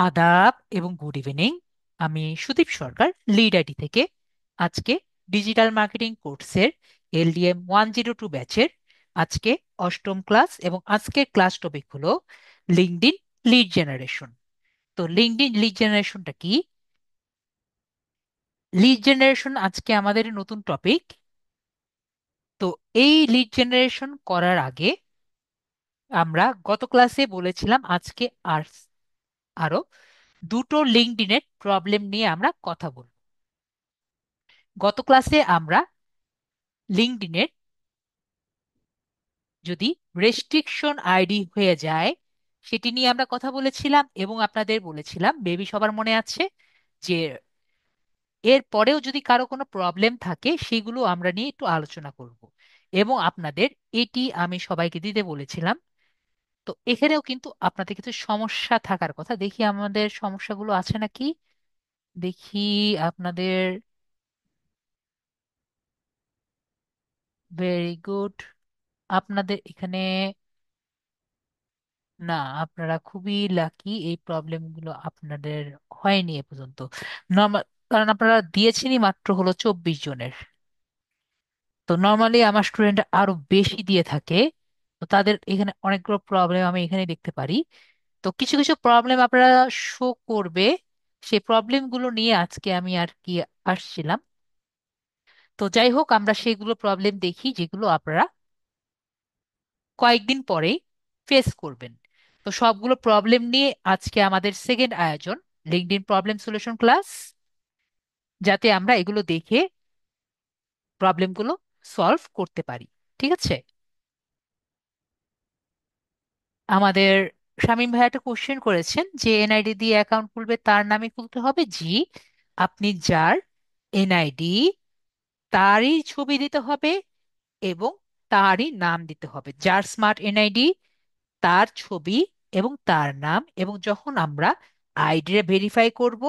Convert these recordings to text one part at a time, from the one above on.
আদাব এবং good evening. আমি সুদীপ সরকার, লিড আইটি থেকে। আজকে ডিজিটাল মার্কেটিং কোর্সের LDM 102 ব্যাচের আজকে অষ্টম ক্লাস, এবং আজকের ক্লাস টপিক হলো লিঙ্কডইন লিড জেনারেশন। তো লিঙ্কডইন লিড জেনারেশনটা কি? লিড জেনারেশন আজকে আমাদের নতুন টপিক। তো এই লিড জেনারেশন করার আগে আমরা গত ক্লাসে বলেছিলাম আজকে আর আরো দুটো লিঙ্কডইনের প্রবলেম নিয়ে আমরা কথা বলবো। গত ক্লাসে আমরা লিঙ্কডইনের যদি রেস্ট্রিকশন আইডি হয়ে যায় সেটি নিয়ে আমরা কথা বলেছিলাম, এবং আপনাদের বলেছিলাম, বেবি সবার মনে আছে, যে এর পরেও যদি কারো কোনো প্রবলেম থাকে সেগুলো আমরা নিয়ে একটু আলোচনা করব। এবং আপনাদের এটি আমি সবাইকে দিতে বলেছিলাম। তো এখানেও কিন্তু আপনাদের কিছু সমস্যা থাকার কথা। দেখি আমাদের সমস্যাগুলো আছে নাকি। দেখি আপনাদের। Very good. আপনাদের এখানে না, আপনারা খুবই লাকি, এই প্রবলেমগুলো আপনাদের হয়নি এ পর্যন্ত। নর্মাল, কারণ আপনারা দিয়েছেনই মাত্র হলো 24 জনের। তো নর্মালি আমার স্টুডেন্ট আরো বেশি দিয়ে থাকে। তো তাদের এখানে অনেকগুলো প্রবলেম আমি এখানে দেখতে পারি। তো কিছু কিছু প্রবলেম আপনারা শো করবে, সেই প্রবলেমগুলো নিয়ে আজকে আমি আর কি আসছিলাম। তো যাই হোক, আমরা সেগুলো প্রবলেম দেখি যেগুলো আপনারা কয়েকদিন পরেই ফেস করবেন। তো সবগুলো প্রবলেম নিয়ে আজকে আমাদের সেকেন্ড আয়োজন, লিঙ্কডইন প্রবলেম সলিউশন ক্লাস, যাতে আমরা এগুলো দেখে প্রবলেমগুলো সলভ করতে পারি। ঠিক আছে? আমাদের শামীম ভাই একটা কোশ্চেন করেছেন যে এনআইডি দিয়ে অ্যাকাউন্ট খুলবে, তার নামে খুলতে হবে। জি, আপনি যার এনআইডি তারই ছবি দিতে হবে, এবং তারই নাম দিতে হবে। যার স্মার্ট এনআইডি তার ছবি এবং তার নাম, এবং যখন আমরা আইডি ভেরিফাই করব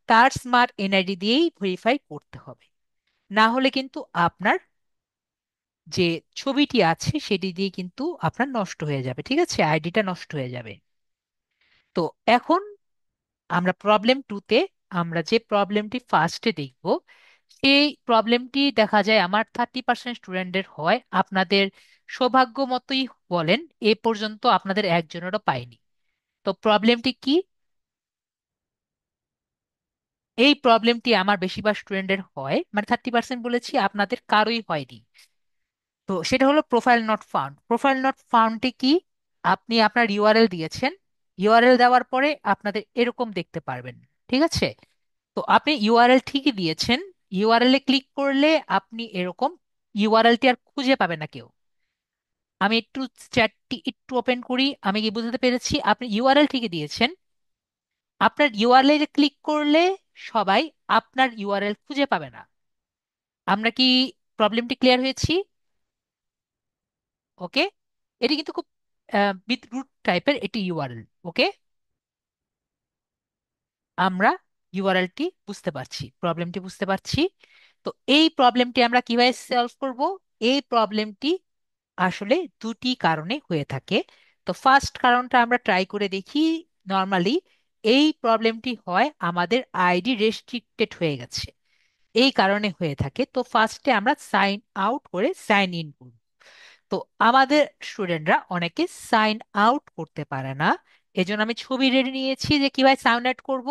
তার স্মার্ট এনআইডি দিয়েই ভেরিফাই করতে হবে। না হলে কিন্তু আপনার যে ছবিটি আছে সেটি দিয়ে কিন্তু আপনার নষ্ট হয়ে যাবে। ঠিক আছে? আইডিটা নষ্ট হয়ে যাবে। তো এখন আমরা প্রবলেম টুতে, আমরা যে প্রবলেমটি ফার্স্টে দেখব, সেই প্রবলেমটি দেখা যায় আমার 30% স্টুডেন্টের হয়। আপনাদের সৌভাগ্য মতোই বলেন, এ পর্যন্ত আপনাদের একজনেরও পাইনি। তো প্রবলেমটি কি? এই প্রবলেমটি আমার বেশিরভাগ স্টুডেন্টের হয়, মানে 30% বলেছি, আপনাদের কারোই হয়নি। তো সেটা হলো profile not found. Profile not ফাউন্ডটি কি? আপনি আপনার ইউআরএল দিয়েছেন, ইউআরএল দেওয়ার পরে আপনাদের এরকম দেখতে পারবেন। ঠিক আছে? তো আপনি ইউআরএল ঠিকই দিয়েছেন, ইউআরএল এ ক্লিক করলে আপনি এরকম ইউআরএলটি আর খুঁজে পাবে না কেউ। আমি একটু চ্যাটটি একটু ওপেন করি, আমি কি বুঝতে পেরেছি? আপনি ইউআরএল ঠিকই দিয়েছেন, আপনার ইউআরএল এ ক্লিক করলে সবাই আপনার ইউআরএল খুঁজে পাবে না। আমরা কি প্রবলেমটি ক্লিয়ার হয়েছি? ওকে। এটি কিন্তু খুব বিটরুট টাইপের এটি ইউআরএল। ওকে, আমরা ইউআরএলটি বুঝতে পারছি, প্রবলেমটি বুঝতে পারছি। তো এই প্রবলেমটি আমরা কিভাবে সলভ করব? এই প্রবলেমটি আসলে দুটি কারণে হয়ে থাকে। তো ফার্স্ট কারণটা আমরা ট্রাই করে দেখি। নর্মালি এই প্রবলেমটি হয় আমাদের আইডি রেস্ট্রিক্টেড হয়ে গেছে, এই কারণে হয়ে থাকে। তো ফার্স্টে আমরা সাইন আউট করে সাইন ইন করব। তো আমাদের স্টুডেন্টরা অনেকে সাইন আউট করতে পারে না, এজন্য আমি ছবি রেডি নিয়েছি যে কিভাবে সাইন আউট করব।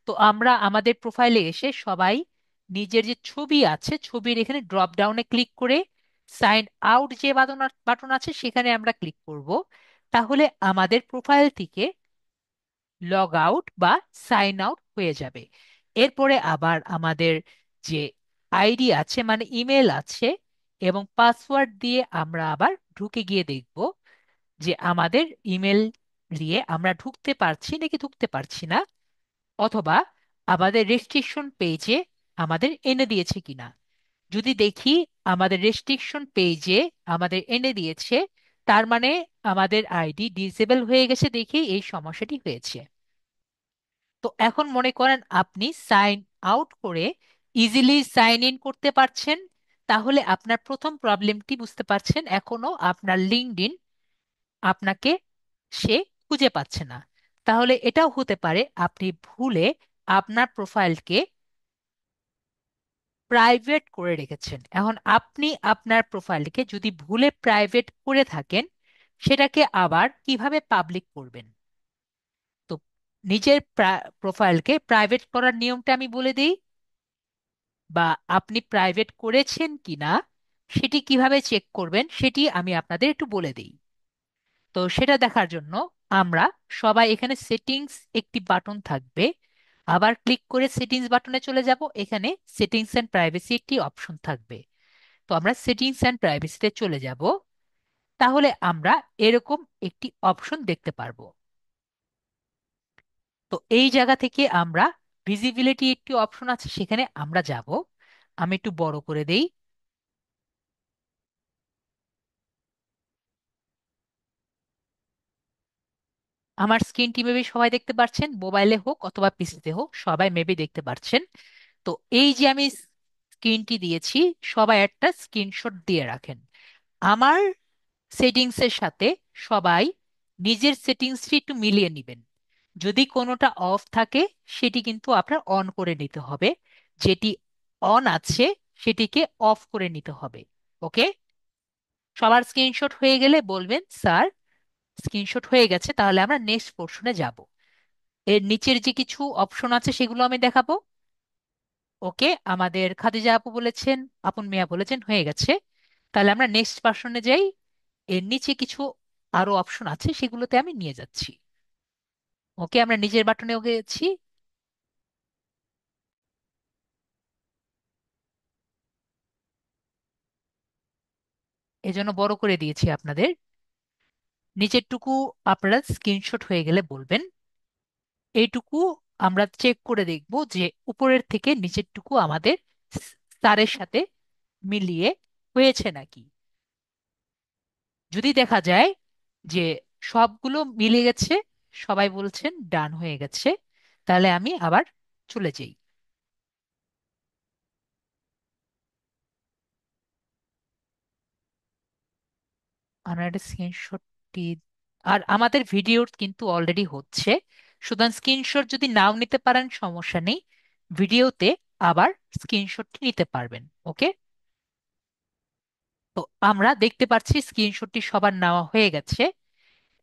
তো আমরা আমাদের প্রোফাইলে এসে সবাই নিজের যে ছবি আছে ছবির এখানে ড্রপ ডাউনে ক্লিক করে সাইন আউট যে বাটন বাটন আছে সেখানে আমরা ক্লিক করব। তাহলে আমাদের প্রোফাইল থেকে লগ আউট বা সাইন আউট হয়ে যাবে। এরপরে আবার আমাদের যে আইডি আছে, মানে ইমেল আছে, এবং পাসওয়ার্ড দিয়ে আমরা আবার ঢুকে গিয়ে দেখব যে আমাদের ইমেল দিয়ে আমরা ঢুকতে পারছি নাকি ঢুকতে পারছি না, অথবা আমাদের রেস্ট্রিকশন পেজে আমাদের এনে দিয়েছে কিনা। যদি দেখি আমাদের রেস্ট্রিকশন পেজে আমাদের এনে দিয়েছে, তার মানে আমাদের আইডি ডিসেবল হয়ে গেছে, দেখে এই সমস্যাটি হয়েছে। তো এখন মনে করেন আপনি সাইন আউট করে ইজিলি সাইন ইন করতে পারছেন, তাহলে আপনার প্রথম প্রবলেমটি বুঝতে পারছেন। এখনো আপনার লিঙ্কডইন আপনাকে সে খুঁজে পাচ্ছে না। তাহলে এটাও হতে পারে আপনি ভুলে আপনার প্রোফাইলকে প্রাইভেট করে রেখেছেন। এখন আপনি আপনার প্রোফাইলকে যদি ভুলে প্রাইভেট করে থাকেন, সেটাকে আবার কিভাবে পাবলিক করবেন? তো নিজের প্রোফাইলকে প্রাইভেট করার নিয়মটা আমি বলে দিই, বা আপনি প্রাইভেট করেছেন কিনা সেটি কিভাবে চেক করবেন সেটি আমি আপনাদের একটু বলে দিই। তো সেটা দেখার জন্য আমরা সবাই এখানে সেটিংস একটি বাটন থাকবে, আবার ক্লিক করে সেটিংস বাটনে চলে যাব। এখানে সেটিংস এন্ড প্রাইভেসি একটি অপশন থাকবে। তো আমরা সেটিংস এন্ড প্রাইভেসিতে চলে যাব। তাহলে আমরা এরকম একটি অপশন দেখতে পারবো। তো এই জায়গা থেকে আমরা ভিজিবিলিটি একটি অপশন আছে, সেখানে আমরা যাব। আমি একটু বড় করে দেই। আমার স্ক্রিনটি মেবি সবাই দেখতে পাচ্ছেন, মোবাইলে হোক অথবা পিসিতে হোক, সবাই মেবি দেখতে পাচ্ছেন। তো এই যে আমি স্ক্রিনটি দিয়েছি, সবাই একটা স্ক্রিনশট দিয়ে রাখেন। আমার সেটিংসের সাথে সবাই নিজের সেটিংসটি একটু মিলিয়ে নেবেন। যদি কোনোটা অফ থাকে, সেটি কিন্তু আপনার অন করে নিতে হবে। যেটি অন আছে সেটিকে অফ করে নিতে হবে। ওকে? সবার স্ক্রিনশট হয়ে গেলে বলবেন, স্যার স্ক্রিনশট হয়ে গেছে, তাহলে আমরা নেক্সট পোর্শনে যাব। এর নিচের যে কিছু অপশন আছে সেগুলো আমি দেখাবো। ওকে, আমাদের খাদিজা আপু বলেছেন, আপন মিয়া বলেছেন হয়ে গেছে। তাহলে আমরা নেক্সট পার্সনে যাই। এর নিচে কিছু আরো অপশন আছে, সেগুলোতে আমি নিয়ে যাচ্ছি। ওকে, আমরা নিজের বাটনেও গেছি। এজন্য বড় করে দিয়েছি আপনাদের। নিচেরটুকু আপনারা স্ক্রিনশট হয়ে গেলে বলবেন। এইটুকু আমরা চেক করে দেখব যে উপরের থেকে নিচেরটুকু আমাদের স্যারের সাথে মিলিয়ে হয়েছে নাকি। যদি দেখা যায় যে সবগুলো মিলে গেছে, সবাই বলছেন ডান হয়ে গেছে, তাহলে আমি আবার চলে যাই। আমার একটা স্ক্রিনশটটি, আর আমাদের ভিডিও কিন্তু অলরেডি হচ্ছে, সুতরাং স্ক্রিনশট যদি নাও নিতে পারেন সমস্যা নেই, ভিডিওতে আবার স্ক্রিনশটটি নিতে পারবেন। ওকে? তো আমরা দেখতে পাচ্ছি স্ক্রিনশটটি সবার নেওয়া হয়ে গেছে।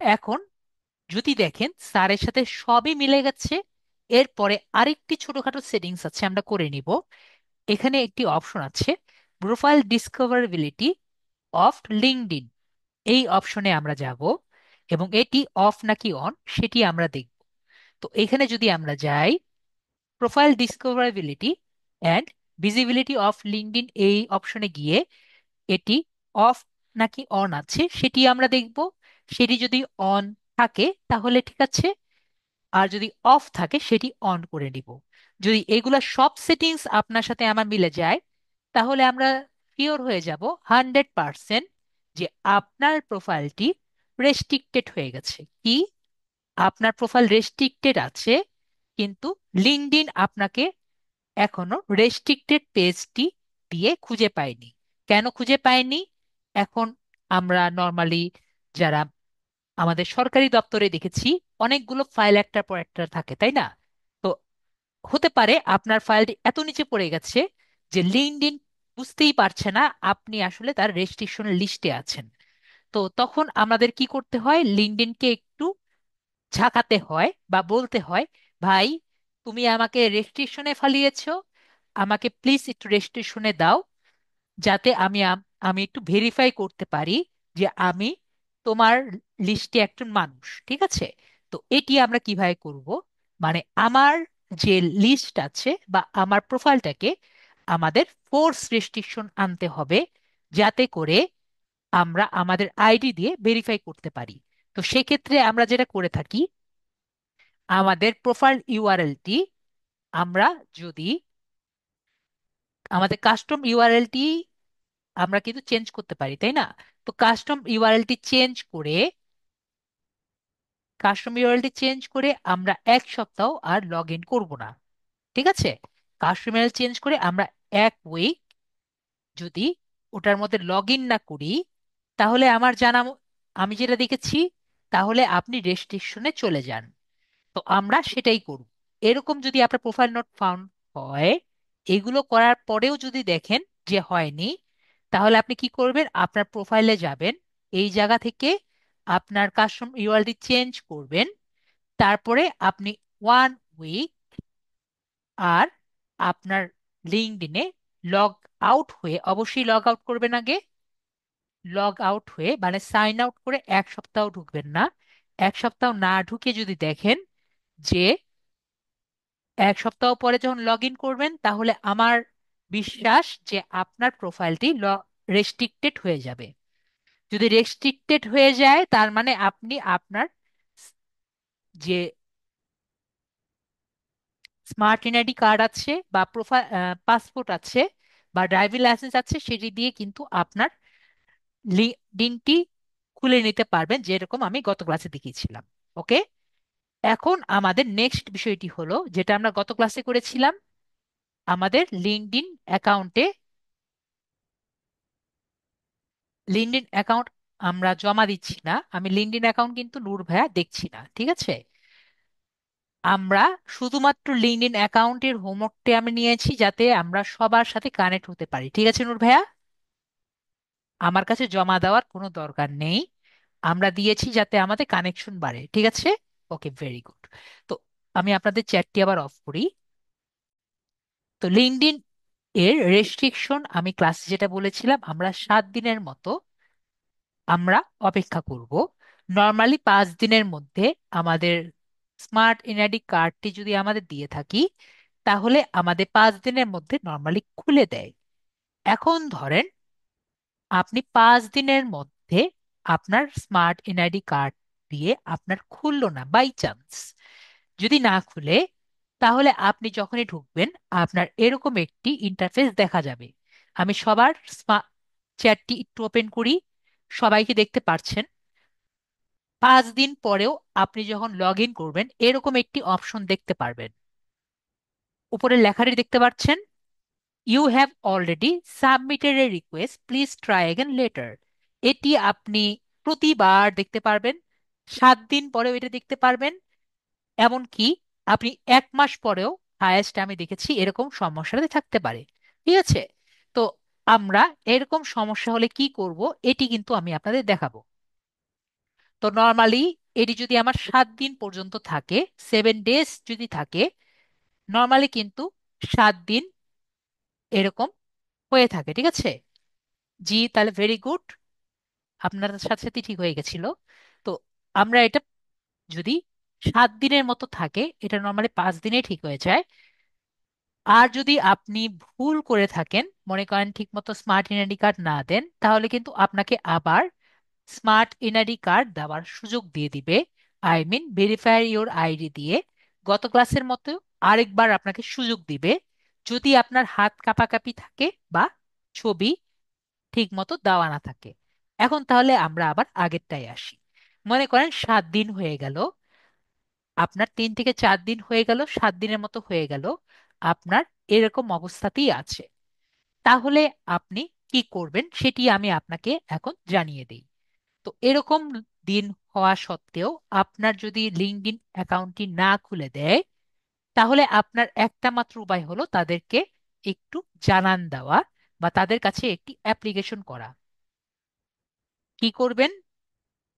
এখন যদি দেখেন স্যারের সাথে সবই মিলে গেছে, এরপরে আরেকটি ছোটখাটো সেটিংস আছে, আমরা করে নিব। এখানে একটি অপশন আছে, প্রোফাইল ডিসকভারেবিলিটি অফ লিঙ্কডইন। এই অপশনে আমরা যাব এবং এটি অফ নাকি অন সেটি আমরা দেখব। তো এখানে যদি আমরা যাই, profile discoverability and visibility of LinkedIn এই অপশনে গিয়ে এটি অফ নাকি অন আছে সেটি আমরা দেখব। সেটি যদি অন থাকে তাহলে ঠিক আছে, আর যদি অফ থাকে সেটি অন করে নিব। যদি এগুলা সব সেটিংস আপনার সাথে আমার মিলে যায়, তাহলে আমরা শিওর হয়ে যাব 100% যে আপনার প্রোফাইলটি রেস্ট্রিক্টেড হয়ে গেছে। কি? আপনার প্রোফাইল রেস্ট্রিক্টেড আছে, কিন্তু লিঙ্কডইন আপনাকে এখনো রেস্ট্রিক্টেড পেজটি দিয়ে খুঁজে পায়নি। কেন খুঁজে পায়নি? এখন আমরা নর্মালি যারা আমাদের সরকারি দপ্তরে দেখেছি, অনেকগুলো ফাইল একটার পর একটা থাকে, তাই না? তো হতে পারে আপনার ফাইলটি এত নিচে পড়ে গেছে যে লিঙ্কডইন বুঝতেই পারছে না আপনি আসলে তার রেস্ট্রিকশন লিস্টে আছেন। তো তখন আমাদের কি করতে হয়, লিঙ্কডইনকে একটু ঝাঁকাতে হয় বা বলতে হয়, ভাই তুমি আমাকে রেস্ট্রিকশনে ফালিয়েছো, আমাকে প্লিজ একটু রেস্ট্রিকশনে দাও, যাতে আমি একটু ভেরিফাই করতে পারি যে আমি তোমার লিস্টে একজন মানুষ। ঠিক আছে? তো এটি আমরা কিভাবে করব, মানে আমার যে লিস্ট আছে বা আমার প্রোফাইলটাকে আমাদের ফোর্স রেস্ট্রিকশন আনতে হবে, যাতে করে আমরা আমাদের আইডি দিয়ে ভেরিফাই করতে পারি। তো সেক্ষেত্রে আমরা যেটা করে থাকি, আমাদের প্রোফাইল ইউআরএলটি আমরা যদি আমাদের কাস্টম ইউআরএলটি আমরা কিন্তু চেঞ্জ করতে পারি, তাই না? তো কাস্টম ইউআরএলটি চেঞ্জ করে আমরা 1 সপ্তাহ আর লগ ইন করবো না। ঠিক আছে? কাস্টম ইউআরএল চেঞ্জ করে আমরা 1 উইক যদি ওটার মধ্যে লগ ইন না করি, তাহলে আমার জানা আমি যেটা দেখেছি, তাহলে আপনি রেস্ট্রিকশনে চলে যান। তো আমরা সেটাই করব। এরকম যদি আপনার প্রোফাইল নট ফাউন্ড হয়, এগুলো করার পরেও যদি দেখেন যে হয়নি, তাহলে আপনি কি করবেন? আপনার প্রোফাইলে যাবেন, এই জায়গা থেকে আপনার কাস্টমার ইউআরএলটি চেঞ্জ করবেন। তারপরে আপনি 1 উইক আর আপনার লিঙ্কডইনে লগ আউট হয়ে, অবশ্যই লগ আউট করবেন আগে। লগ আউট হয়ে মানে সাইন আউট করে 1 সপ্তাহ ঢুকবেন না। 1 সপ্তাহ না ঢুকে যদি দেখেন যে 1 সপ্তাহ পরে যখন লগ ইন করবেন, তাহলে আমার বিশ্বাস যে আপনার প্রোফাইলটি রেস্ট্রিক্টেড হয়ে যাবে। যদি রেস্ট্রিক্টেড হয়ে যায়, তার মানে আপনি আপনার যে স্মার্ট এনআইডি কার্ড আছে বা প্রোফাইল পাসপোর্ট আছে বা ড্রাইভিং লাইসেন্স আছে, সেটি দিয়ে কিন্তু আপনার লিঙ্কডইনটি খুলে নিতে পারবেন, যেরকম আমি গত ক্লাসে দেখিয়েছিলাম। ওকে, এখন আমাদের নেক্সট বিষয়টি হলো যেটা আমরা গত ক্লাসে করেছিলাম। আমাদের লিঙ্কডইন অ্যাকাউন্টে লিঙ্কডইন অ্যাকাউন্ট আমরা জমা দিচ্ছি না, আমি লিঙ্কডইন অ্যাকাউন্ট কিন্তু নূর ভাইয়া দেখছি না, ঠিক আছে? আমরা শুধুমাত্র লিঙ্কডইন অ্যাকাউন্টের হোমওয়ার্কটা আমি নিয়েছি যাতে আমরা সবার সাথে কানেক্ট হতে পারি, ঠিক আছে নূর ভাইয়া? আমার কাছে জমা দেওয়ার কোনো দরকার নেই, আমরা দিয়েছি যাতে আমাদের কানেকশন বাড়ে, ঠিক আছে? ওকে, ভেরি গুড। তো আমি আপনাদের চ্যাটটি আবার অফ করি। তো লিঙ্কডইন এর রেস্ট্রিকশন আমি ক্লাসে যেটা বলেছিলাম, আমরা 7 দিনের মতো আমরা অপেক্ষা করব। নর্মালি 5 দিনের মধ্যে আমাদের স্মার্ট এনআইডি কার্ডটি যদি আমাদের দিয়ে থাকি, তাহলে আমাদের 5 দিনের মধ্যে নর্মালি খুলে দেয়। এখন ধরেন আপনি 5 দিনের মধ্যে আপনার স্মার্ট এনআইডি কার্ড দিয়ে আপনার খুললো না, বাই চান্স যদি না খুলে, তাহলে আপনি যখনই ঢুকবেন আপনার এরকম একটি ইন্টারফেস দেখা যাবে। আমি সবার চ্যাটটি একটু ওপেন করি, সবাইকে দেখতে পাচ্ছেন। 5 দিন পরেও আপনি যখন লগ ইন করবেন, এরকম একটি অপশন দেখতে পারবেন। উপরে লেখাটি দেখতে পাচ্ছেন, you have already submitted a request, please try again later. এটি আপনি প্রতিবার দেখতে পারবেন, 7 দিন পরেও এটা দেখতে পারবেন। এমনকি আপনি 1 মাস পরেও, হায়েস্ট আমি দেখেছি, এরকম সমস্যাতে থাকতে পারে, ঠিক আছে? তো আমরা এরকম সমস্যা হলে কি করব, এটি কিন্তু আমি আপনাদের দেখাবো। তো নর্মালি এটি যদি আমার 7 দিন পর্যন্ত থাকে, 7 ডেজ যদি থাকে, নর্মালি কিন্তু 7 দিন এরকম হয়ে থাকে, ঠিক আছে? জি, তাহলে ভেরি গুড, আপনার সাথে সাথে ঠিক হয়ে গেছিল। তো আমরা এটা যদি 7 দিনের মতো থাকে, এটা নর্মালি 5 দিনে ঠিক হয়ে যায়। আর যদি আপনি ভুল করে থাকেন, মনে করেন ঠিক মতো স্মার্ট এনআইডি কার্ড না দেন, তাহলে কিন্তু আপনাকে আবার স্মার্ট এনআইডি কার্ড দেওয়ার সুযোগ দিয়ে দিবে। I mean verify your ID দিয়ে গত ক্লাসের মতো আরেকবার আপনাকে সুযোগ দিবে, যদি আপনার হাত কাঁপাকাঁপি থাকে বা ছবি ঠিক মতো দেওয়া না থাকে। এখন তাহলে আমরা আবার আগেরটাই আসি। মনে করেন 7 দিন হয়ে গেল, আপনার 3 থেকে 4 দিন হয়ে গেল, 7 দিনের মতো হয়ে গেল, আপনার এরকম অবস্থাতেই আছে। তাহলে আপনি কি করবেন সেটি আমি আপনাকে এখন জানিয়ে দিই। তো এরকম দিন হওয়া সত্ত্বেও আপনার যদি লিঙ্কডইন অ্যাকাউন্টটি না খুলে দেয়, তাহলে আপনার একটা মাত্র উপায় হলো তাদেরকে একটু জানান দেওয়া বা তাদের কাছে একটি অ্যাপ্লিকেশন করা। কি করবেন?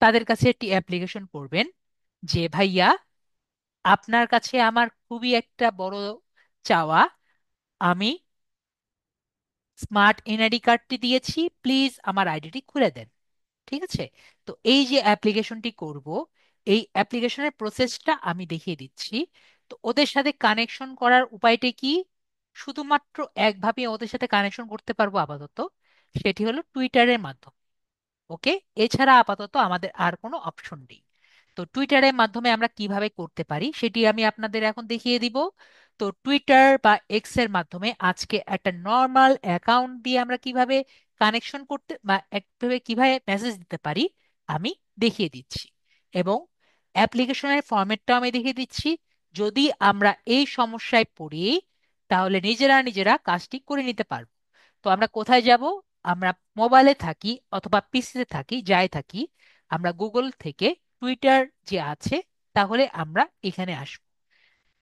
তাদের কাছে একটি অ্যাপ্লিকেশন করবেন যে ভাইয়া, আপনার কাছে আমার খুবই একটা বড় চাওয়া, আমি স্মার্ট এনআইডি কার্ডটি দিয়েছি, প্লিজ আমার আইডিটি খুলে দেন, ঠিক আছে? তো এই যে অ্যাপ্লিকেশনটি করব, এই অ্যাপ্লিকেশনের প্রসেসটা আমি দেখিয়ে দিচ্ছি। তো ওদের সাথে কানেকশন করার উপায়টা কি? শুধুমাত্র একভাবে ওদের সাথে কানেকশন করতে পারবো আপাতত, সেটি হলো টুইটারের মাধ্যমে। ওকে, এছাড়া আপাতত আমাদের আর কোনো অপশন নেই। তো টুইটারের মাধ্যমে আমরা কিভাবে করতে পারি সেটি আমি আপনাদের এখন দেখিয়ে দিব। তো টুইটার বা এক্স এর মাধ্যমে আজকে একটা নর্মাল অ্যাকাউন্ট দিয়ে আমরা কিভাবে কানেকশন করতে বা একভাবে কিভাবে মেসেজ দিতে পারি আমি দেখিয়ে দিচ্ছি, এবং অ্যাপ্লিকেশনের ফরম্যাটটাও আমি দেখিয়ে দিচ্ছি। যদি আমরা এই সমস্যায় পড়ি, তাহলে নিজেরা নিজেরা কাজটি করে নিতে পারবো। তো আমরা কোথায় যাব? আমরা মোবাইলে থাকি অথবা পিসিতে থাকি, যাই থাকি, আমরা গুগল থেকে টুইটার যে আছে তাহলে আমরা এখানে আসবো।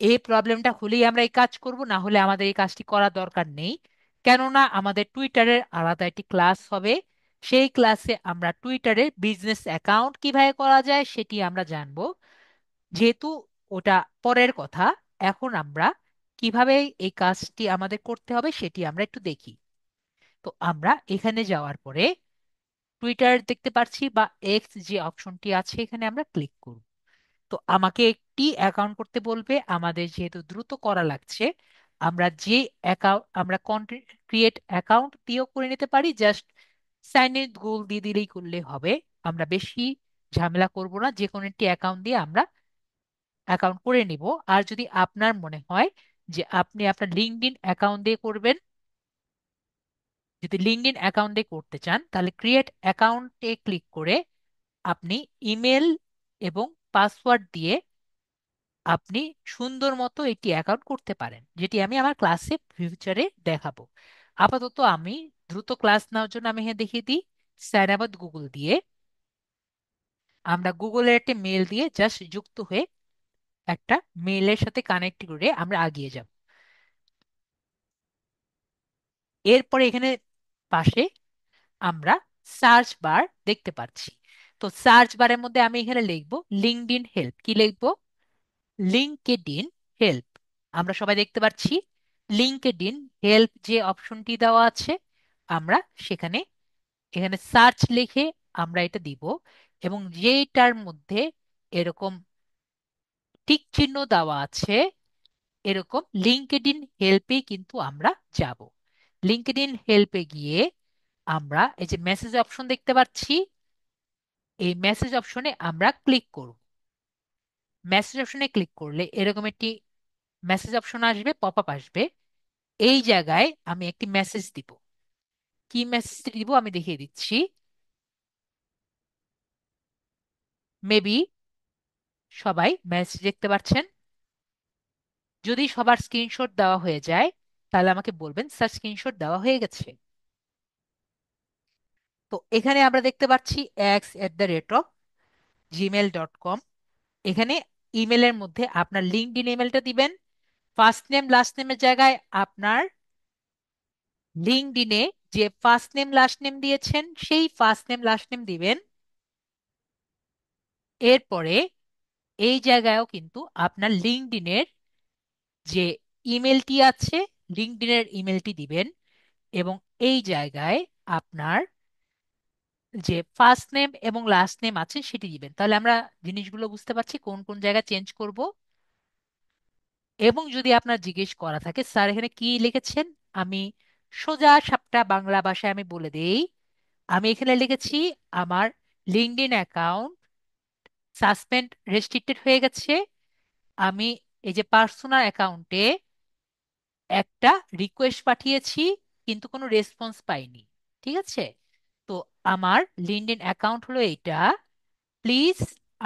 এই প্রবলেমটা হলেই আমরা এই কাজ করব, না হলে আমাদের এই কাজটি করার দরকার নেই। কেননা আমাদের টুইটারের আলাদা একটি ক্লাস হবে। সেই ক্লাসে আমরা টুইটারের বিজনেস অ্যাকাউন্ট কিভাবে করা যায় সেটি আমরা জানবো। যেহেতু ওটা পরের কথা, এখন আমরা কিভাবে এই কাজটি আমাদের করতে হবে সেটি আমরা একটু দেখি। তো আমরা এখানে যাওয়ার পরে টুইটার দেখতে পাচ্ছি বা এক্স যে অপশনটি আছে, এখানে আমরা ক্লিক করব। তো আমাকে একটি অ্যাকাউন্ট করতে বলবে, আমাদের যেহেতু দ্রুত করা লাগছে। আমরা যে অ্যাকাউন্ট আমরা কন্টেন্ট ক্রিয়েট অ্যাকাউন্ট দিয়েও করে নিতে পারি, জাস্ট সাইন ইন গুগল দিয়ে দিলেই করলে হবে। আমরা বেশি ঝামেলা করব না, যে কোনো একটি অ্যাকাউন্ট দিয়ে আমরা অ্যাকাউন্ট করে নিব। আর যদি আপনার মনে হয় যে আপনি আপনার লিঙ্কডইন অ্যাকাউন্ট দিয়ে করবেন, যদি লিঙ্কডইন অ্যাকাউন্ট দিয়ে করতে চান, তাহলে ক্রিয়েট অ্যাকাউন্টে ক্লিক করে আপনি ইমেল এবং পাসওয়ার্ড দিয়ে আপনি সুন্দর মতো একটি অ্যাকাউন্ট করতে পারেন, যেটি আমি আমার ক্লাসে ফিউচারে দেখাবো। আপাতত আমি দ্রুত ক্লাস নেওয়ার জন্য আমি এখানে দেখিয়ে দিই, সাইন আপ গুগল দিয়ে আমরা গুগলের একটা মেল দিয়ে জাস্ট যুক্ত হয়ে একটা মেইলের সাথে কানেক্ট করে আমরা এগিয়ে যাব। এরপরে এখানে পাশে আমরা সার্চ বার দেখতে পাচ্ছি। তো সার্চ বারের মধ্যে আমি এখানে লিখবো লিঙ্কডইন হেল্প। কি লিখবো? LinkedIn help. আমরা সবাই দেখতে পাচ্ছি লিঙ্কডইন হেল্প যে অপশনটি দেওয়া আছে। আমরা সেখানে এখানে সার্চ লিখে আমরা এটা দিব, এবং যেটার মধ্যে এরকম টিক চিহ্ন দেওয়া আছে, এরকম লিঙ্কডইন হেল্পে কিন্তু আমরা যাব। লিঙ্কডইন হেল্পে গিয়ে আমরা এই যে মেসেজ অপশন দেখতে পাচ্ছি, এই মেসেজ অপশনে আমরা ক্লিক করব। মেসেজ অপশনে ক্লিক করলে এরকম একটি মেসেজ অপশন আসবে, পপ আপ আসবে। এই জায়গায় আমি একটি মেসেজ দিব। কি মেসেজ দিব আমি দেখিয়ে দিচ্ছি। মেবি সবাই মেসেজ দেখতে পাচ্ছেন। যদি সবার স্ক্রিনশট দেওয়া হয়ে যায়, তাহলে আমাকে বলবেন স্যার স্ক্রিনশট দেওয়া হয়ে গেছে। তো এখানে আমরা দেখতে পাচ্ছি x@gmail.com। এখানে ইমেলের মধ্যে আপনার লিঙ্কডইন ইমেলটা দিবেন। ফার্স্ট নেম লাস্ট নেমের জায়গায় আপনার লিঙ্কডইনে যে ফার্স্ট নেম লাস্ট নেম দিয়েছেন সেই ফার্স্ট নেম লাস্ট নেম দিবেন। এরপরে এই জায়গায়ও কিন্তু আপনার লিঙ্কডইনের যে ইমেলটি আছে, লিঙ্কডইনের ইমেলটি দিবেন। এবং এই জায়গায় আপনার যে ফার্স্ট নেম এবং লাস্ট নেম আছে সেটি দিবেন। তাহলে আমরা জিনিসগুলো বুঝতে পারছি কোন কোন জায়গায় চেঞ্জ করব। এবং যদি আপনার জিজ্ঞেস করা থাকে স্যার এখানে কি লিখেছেন, আমি সোজা সাপটা বাংলা ভাষায় আমি বলে দেই। আমি এখানে লিখেছি আমার লিঙ্কডইন অ্যাকাউন্ট সাসপেন্ড রেস্ট্রিক্টেড হয়ে গেছে। আমি এই যে পার্সোনাল অ্যাকাউন্টে একটা রিকোয়েস্ট পাঠিয়েছি, কিন্তু কোনো রেসপন্স পাইনি। ঠিক আছে? তো আমার লিঙ্কডইন অ্যাকাউন্ট হলো এইটা, প্লিজ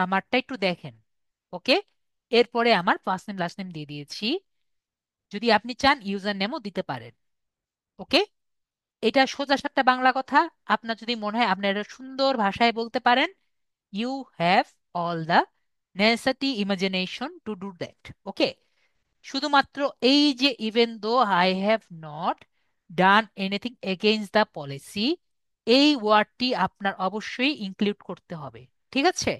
আমারটা একটু দেখেন। ওকে। এরপরে আমার ফার্স্ট নেম লাস্ট নেম দিয়ে দিয়েছি। যদি আপনি চান ইউজার নেমও দিতে পারেন। ওকে। এটা সোজা সাপটা বাংলা কথা। আপনার যদি মনে হয় আপনি এটা সুন্দর ভাষায় বলতে পারেন, you have all the necessary imagination to do that. Okay. শুধুমাত্র এই যে even though I have not done anything against the policy, এই ওয়ার্ডটি আপনার অবশ্যই ইনক্লুড করতে হবে। ঠিক আছে?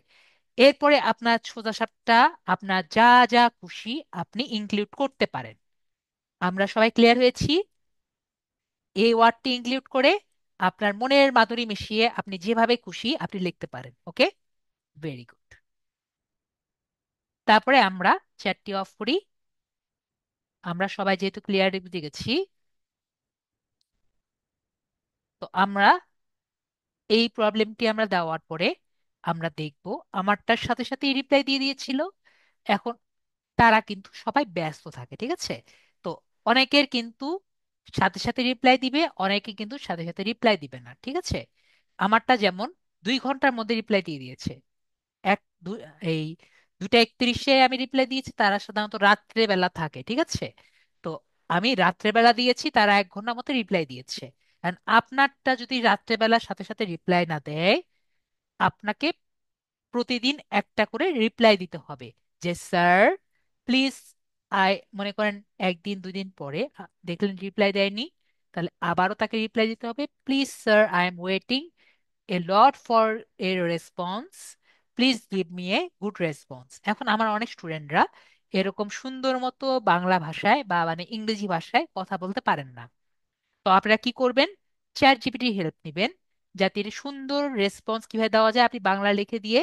এরপরে আপনার সোজাসাপটা আপনার যা যা খুশি আপনি ইনক্লুড করতে পারেন। আমরা সবাই ক্লিয়ার হয়েছি? এই ওয়ার্ডটি ইনক্লুড করে আপনার মনের মাধুরী মিশিয়ে আপনি যেভাবে খুশি আপনি লিখতে পারেন। ওকে। Very good. তারপরে আমরা চ্যাটটি অফ করি। আমরা সবাই যেহেতু ক্লিয়ার বুঝে গেছি, তো আমরা এই প্রবলেমটি আমরা দেওয়ার পরে আমরা দেখব আমারটার সাথে সাথে রিপ্লাই দিয়ে দিয়েছিল। এখন তারা কিন্তু সবাই ব্যস্ত থাকে। ঠিক আছে? তো অনেকের কিন্তু সাথে সাথে রিপ্লাই দিবে, অনেকে কিন্তু সাথে সাথে রিপ্লাই দিবে না। ঠিক আছে? আমারটা যেমন 2 ঘন্টার মধ্যে রিপ্লাই দিয়ে দিয়েছে। এক এই 2টা 31-এ আমি রিপ্লাই দিয়েছি, তারা সাধারণত রাত্রে বেলা থাকে। ঠিক আছে? তো আমি রাত্রে বেলা দিয়েছি, তারা 1 ঘন্টার মধ্যে রিপ্লাই দিয়েছে। And আপনারটা যদি রাত্রেবেলার সাথে সাথে রিপ্লাই না দেয়, আপনাকে প্রতিদিন একটা করে রিপ্লাই দিতে হবে, যে স্যার প্লিজ আই, মনে করেন একদিন দুই দিন পরে দেখলেন রিপ্লাই দেয়নি, তাহলে আবারও তাকে রিপ্লাই দিতে হবে, please sir I am waiting A lot for a response, please give me a good response. এখন আমার অনেক স্টুডেন্টরা এরকম সুন্দর মতো বাংলা ভাষায় বা মানে ইংরেজি ভাষায় কথা বলতে পারেন না। তো আপনারা কি করবেন, চ্যাট জিপিটির হেল্প নেবেন, যাতে এর সুন্দর রেসপন্স কিভাবে দেওয়া যায় আপনি বাংলা লিখে দিয়ে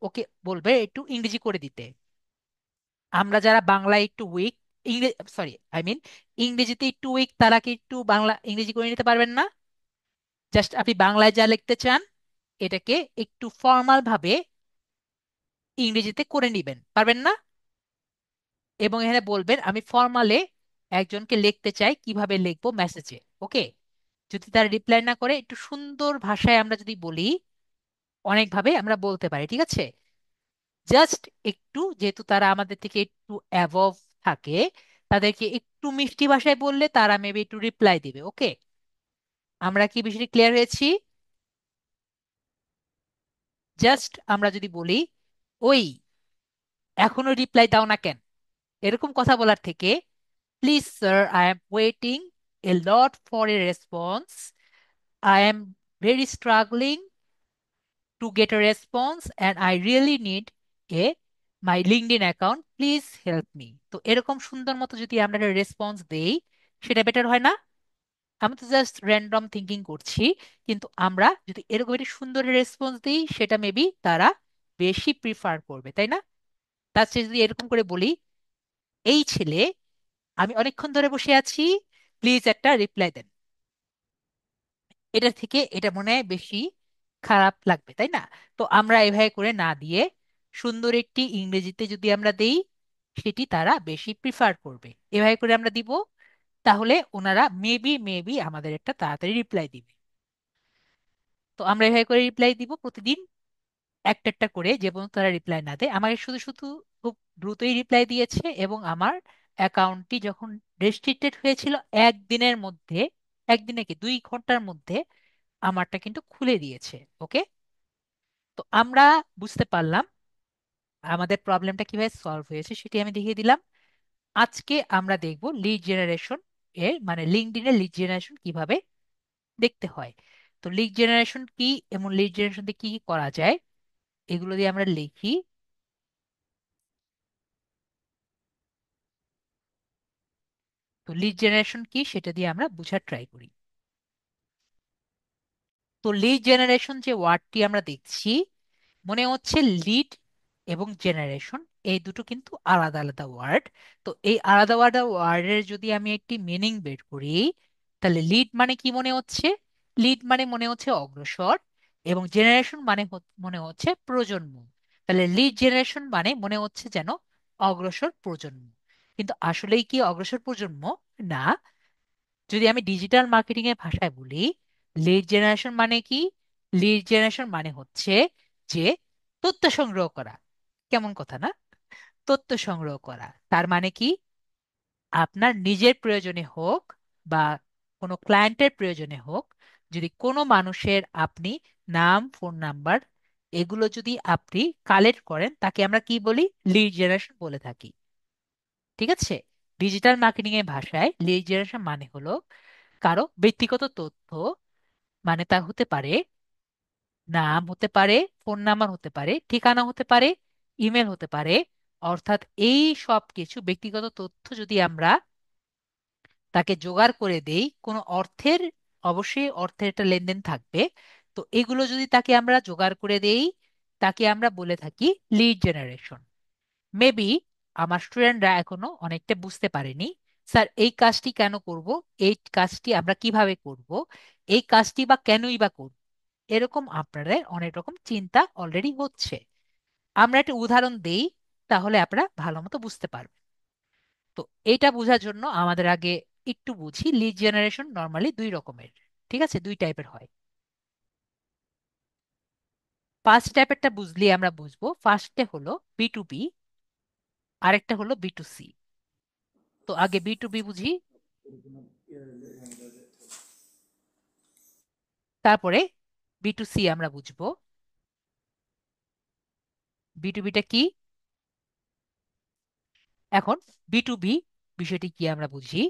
ওকে বলবে একটু ইংরেজি করে দিতে। আমরা যারা বাংলায় একটু উইক, ইংরেজি সরি আই মিন ইংরেজিতে একটু উইক, তারা কি একটু বাংলা ইংরেজি করে নিতে পারবেন না? জাস্ট আপনি বাংলায় যা লিখতে চান এটাকে একটু ফর্মাল ভাবে ইংরেজিতে করে নিবেন, পারবেন না? এবং এখানে বলবেন আমি ফর্মালে একজনকে লিখতে চাই, কিভাবে লিখবো মেসেজে, ওকে? যদি তারা রিপ্লাই না করে একটু সুন্দর ভাষায় আমরা যদি বলি, অনেকভাবে আমরা বলতে পারি, ঠিক আছে? জাস্ট একটু, যেহেতু তারা আমাদের থেকে একটু অ্যাবভ থাকে, তাদেরকে একটু মিষ্টি ভাষায় বললে তারা মেবি একটু রিপ্লাই দিবে, ওকে? আমরা কি বিষয়টি ক্লিয়ার হয়েছি? জাস্ট আমরা যদি বলি, ওই এখনো রিপ্লাই দাও না কেন, এরকম কথা বলার থেকে, please sir I am waiting A lot for a response, I am very struggling to get a response and I really need a my LinkedIn account, please help me। তো এরকম সুন্দর মতো যদি আমরা রেসপন্স দেই, সেটা বেটার হয় না? আমি তো জাস্ট র্যান্ডম থিঙ্কিং করছি, কিন্তু আমরা যদি এরকম একটা সুন্দর রেসপন্স দিই সেটা মেবি তারা বেশি প্রিফার করবে, তাই না? তার চেয়ে যদি এরকম করে বলি, এই ছেলে আমি অনেকক্ষণ ধরে বসে আছি, প্লিজ একটা রিপ্লাই দেন, এটা থেকে এটা মনে হয় বেশি খারাপ লাগবে, তাই না? তো আমরা এভাবে করে না দিয়ে সুন্দর একটি ইংরেজিতে যদি আমরা দেই, সেটি তারা বেশি প্রিফার করবে। এভাবে করে আমরা দিব, তাহলে ওনারা মেবি মেবি আমাদের একটা তাড়াতাড়ি রিপ্লাই দিবে। তো আমরা এভাবে করে রিপ্লাই দিব প্রতিদিন একটা একটা করে, যে পর্যন্ত তারা রিপ্লাই না দেয়। আমাকে শুধু শুধু খুব দ্রুতই রিপ্লাই দিয়েছে, এবং আমার অ্যাকাউন্টটি যখন রেস্ট্রিক্টেড হয়েছিল একদিনের মধ্যে, একদিনে কি 2 ঘন্টার মধ্যে আমারটা কিন্তু খুলে দিয়েছে, ওকে? তো আমরা বুঝতে পারলাম আমাদের প্রবলেমটা কিভাবে সলভ হয়েছে, সেটি আমি দেখিয়ে দিলাম। আজকে আমরা দেখব লিড জেনারেশন এর মানে লিঙ্কডইন এর লিড জেনারেশন কিভাবে দেখতে হয়। তো লিড জেনারেশন কি এবং লিড জেনারেশন দিয়ে কি কি করা যায়, এগুলো দিয়ে আমরা লিখি। তো লিড জেনারেশন কি সেটা দিয়ে আমরা বুঝার ট্রাই করি। তো লিড জেনারেশন যে ওয়ার্ডটি আমরা দেখছি, মনে হচ্ছে লিড এবং জেনারেশন এই দুটো কিন্তু আলাদা আলাদা ওয়ার্ড। তো এই আলাদা আলাদা ওয়ার্ডের যদি আমি একটি মিনিং বের করি, তাহলে লিড মানে কি মনে হচ্ছে? লিড মানে মনে হচ্ছে অগ্রসর, এবং জেনারেশন মানে মনে হচ্ছে প্রজন্ম। তাহলে লিড জেনারেশন মানে মনে হচ্ছে যেন অগ্রসর প্রজন্ম, কিন্তু আসলেই কি অগ্রসর প্রজন্ম? না। যদি আমি ডিজিটাল মার্কেটিং এর ভাষায় বলি, লিড জেনারেশন মানে কি? লিড জেনারেশন মানে হচ্ছে যে তথ্য সংগ্রহ করা। কেমন কথা না? তথ্য সংগ্রহ করা তার মানে কি, আপনার নিজের প্রয়োজনে হোক বা কোনো ক্লায়েন্টের প্রয়োজনে হোক, যদি কোনো মানুষের আপনি নাম, ফোন নাম্বার, এগুলো যদি আপনি কালেক্ট করেন, তাকে আমরা কি বলি? লিড জেনারেশন বলে থাকি, ঠিক আছে? ডিজিটাল মার্কেটিং এর ভাষায় লিড জেনারেশন মানে হলো কারো ব্যক্তিগত তথ্য, মানে তা হতে পারে নাম, হতে পারে ফোন নাম্বার, হতে পারে ঠিকানা, হতে পারে ইমেল, হতে পারে, অর্থাৎ এই সব কিছু ব্যক্তিগত তথ্য যদি আমরা তাকে জোগাড় করে দেই, কোনো অর্থের, অবশ্যই অর্থের একটা লেনদেন থাকবে, তো এগুলো যদি তাকে আমরা জোগাড় করে দেই, তাকে আমরা বলে থাকি লিড জেনারেশন। মেবি আমার স্টুডেন্টরা এখনো অনেকটা বুঝতে পারেনি, স্যার এই কাজটি কেন করব, এই কাজটি আমরা কিভাবে করব, এই কাজটি বা কেনই বা করব, এরকম আপনাদের অনেক রকম চিন্তা অলরেডি হচ্ছে। আমরা একটা উদাহরণ দেই, তাহলে আপনারা ভালো মতো বুঝতে পারবেন। তো এইটা বোঝার জন্য আমাদের আগে একটু বুঝি, লিড জেনারেশন নর্মালি 2 রকমের, ঠিক আছে? 2 টাইপের হয়। ফার্স্ট টাইপেরটা বুঝলে আমরা বুঝবো, ফার্স্টে হলো বি টু বি, আরেকটা হলো বি টু সি। তো আগে বি টু বি বুঝি, তারপরে বি টু সি আমরা বুঝবো। বি টু বিটা কি? এখন বি টু বি বিষয়টি কি আমরা বুঝি।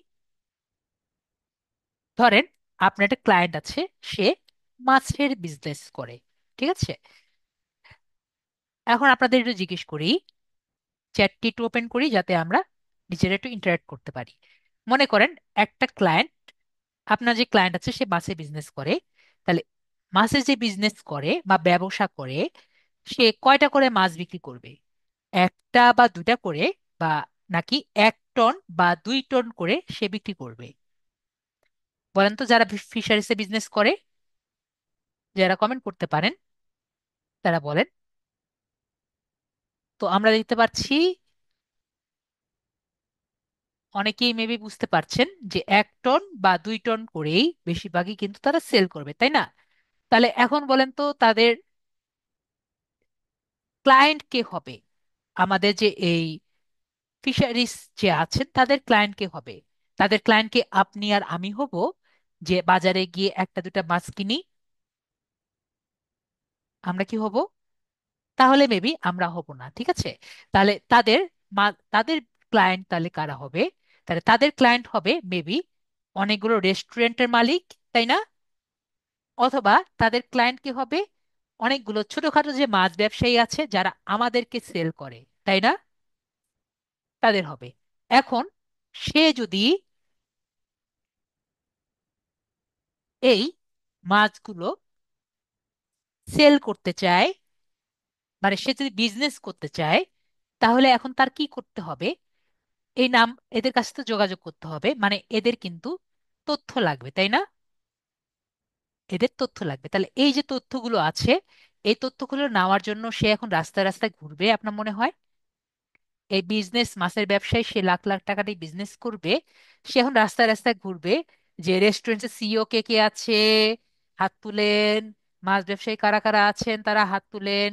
ধরেন আপনার একটা ক্লায়েন্ট আছে, সে মাছের বিজনেস করে, ঠিক আছে? এখন আপনাদের একটু জিজ্ঞেস করি, চ্যাটটি একটু ওপেন করি যাতে আমরা নিজেরা একটু ইন্টারাক্ট করতে পারি। মনে করেন একটা ক্লায়েন্ট, আপনার যে ক্লায়েন্ট আছে সে মাছের বিজনেস করে। তাহলে মাছের যে বিজনেস করে বা ব্যবসা করে, সে কয়টা করে মাছ বিক্রি করবে? একটা বা দুইটা করে, বা নাকি 1 টন বা 2 টন করে সে বিক্রি করবে? বলেন তো, যারা ফিশারিসে বিজনেস করে, যারা কমেন্ট করতে পারেন তারা বলেন। তো আমরা দেখতে পাচ্ছি অনেকেই মেবি বুঝতে পারছেন যে 1 টন বা 2 টন করেই বেশিরভাগই কিন্তু তারা সেল করবে, তাই না? তাহলে এখন বলেন তো, তাদের ক্লায়েন্ট কে হবে? আমাদের যে এই ফিশারিজ যে আছেন তাদের ক্লায়েন্ট কে হবে? তাদের ক্লায়েন্ট কে আপনি আর আমি হব, যে বাজারে গিয়ে একটা দুটা মাছ কিনি? আমরা কি হব? তাহলে মেবি আমরা হব না, ঠিক আছে? তাহলে তাদের ক্লায়েন্ট তাহলে কারা হবে? তাহলে তাদের ক্লায়েন্ট হবে মেবি অনেকগুলো রেস্টুরেন্টের মালিক, তাই না? অথবা তাদের ক্লায়েন্ট কি হবে? অনেকগুলো ছোটখাটো যে মাছ ব্যবসায়ী আছে যারা আমাদেরকে সেল করে, তাই না? তাদের হবে। এখন সে যদি এই মাছগুলো সেল করতে চায়, মানে সে যদি বিজনেস করতে চায়, তাহলে এখন তার কি করতে হবে? এই নাম, এদের কাছে তো যোগাযোগ করতে হবে, মানে এদের কিন্তু তথ্য লাগবে, তাই না? এদের তথ্য লাগবে। তাহলে এই যে তথ্যগুলো আছে, এই তথ্যগুলো নেওয়ার জন্য সে এখন রাস্তায় রাস্তায় ঘুরবে আপনার মনে হয়? এই বিজনেস, মাছের ব্যবসায় সে লাখ লাখ টাকা দিয়ে বিজনেস করবে, সে এখন রাস্তায় রাস্তায় ঘুরবে যে রেস্টুরেন্টের সিইও কে কে আছে, হাত তুলেন, মাছ ব্যবসায়ী কারা কারা আছেন তারা হাত তুলেন।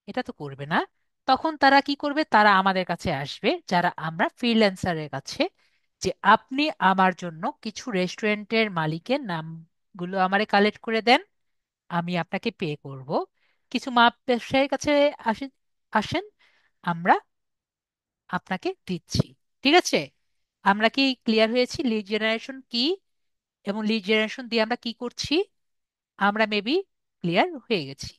এটা তো করবে না। তখন তারা কি করবে? তারা আমাদের কাছে আসবে, যারা আমরা ফ্রিল্যান্সারের কাছে, যে আপনি আমার জন্য কিছু রেস্টুরেন্টের মালিকের নামগুলো আমারে কালেক্ট করে দেন, আমি আপনাকে পে করব। কিছু মাপ ব্যবসায়ীর কাছে আসেন, আসেন, আমরা আপনাকে দিচ্ছি। ঠিক আছে? আমরা কি ক্লিয়ার হয়েছি লিড জেনারেশন কি এবং লিড জেনারেশন দিয়ে আমরা কি করছি? আমরা মেবি ক্লিয়ার হয়ে গেছি।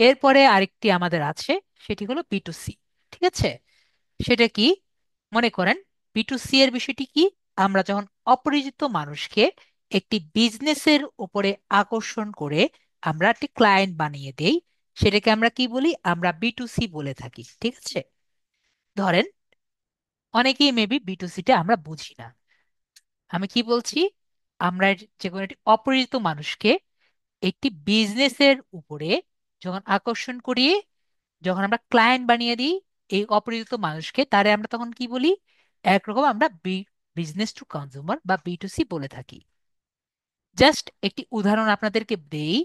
এরপরে আরেকটি আমাদের আছে, সেটি হলো বি টু সি। ঠিক আছে? সেটা কি? মনে করেন বি টু সি এর বিষয়টি কি? আমরা যখন অপরিচিত মানুষকে একটি বিজনেসের উপরে আকর্ষণ করে আমরা একটি ক্লায়েন্ট বানিয়ে দেই, সেটাকে আমরা কি বলি? আমরা বি টু সি বলে থাকি। ঠিক আছে? ধরেন অনেকেই মেবি বি টু সিটা আমরা বুঝি না। আমি কি বলছি? আমরা যে কোনো একটি অপরিচিত মানুষকে একটি বিজনেসের উপরে যখন আকর্ষণ করি, যখন আমরা ক্লায়েন্ট বানিয়ে দিই এই অপরিচিত মানুষকে, তারে আমরা তখন কি বলি? একরকম আমরা বিজনেস টু কনজিউমার বা বি টু সি বলে থাকি। জাস্ট একটি উদাহরণ আপনাদেরকে দেই,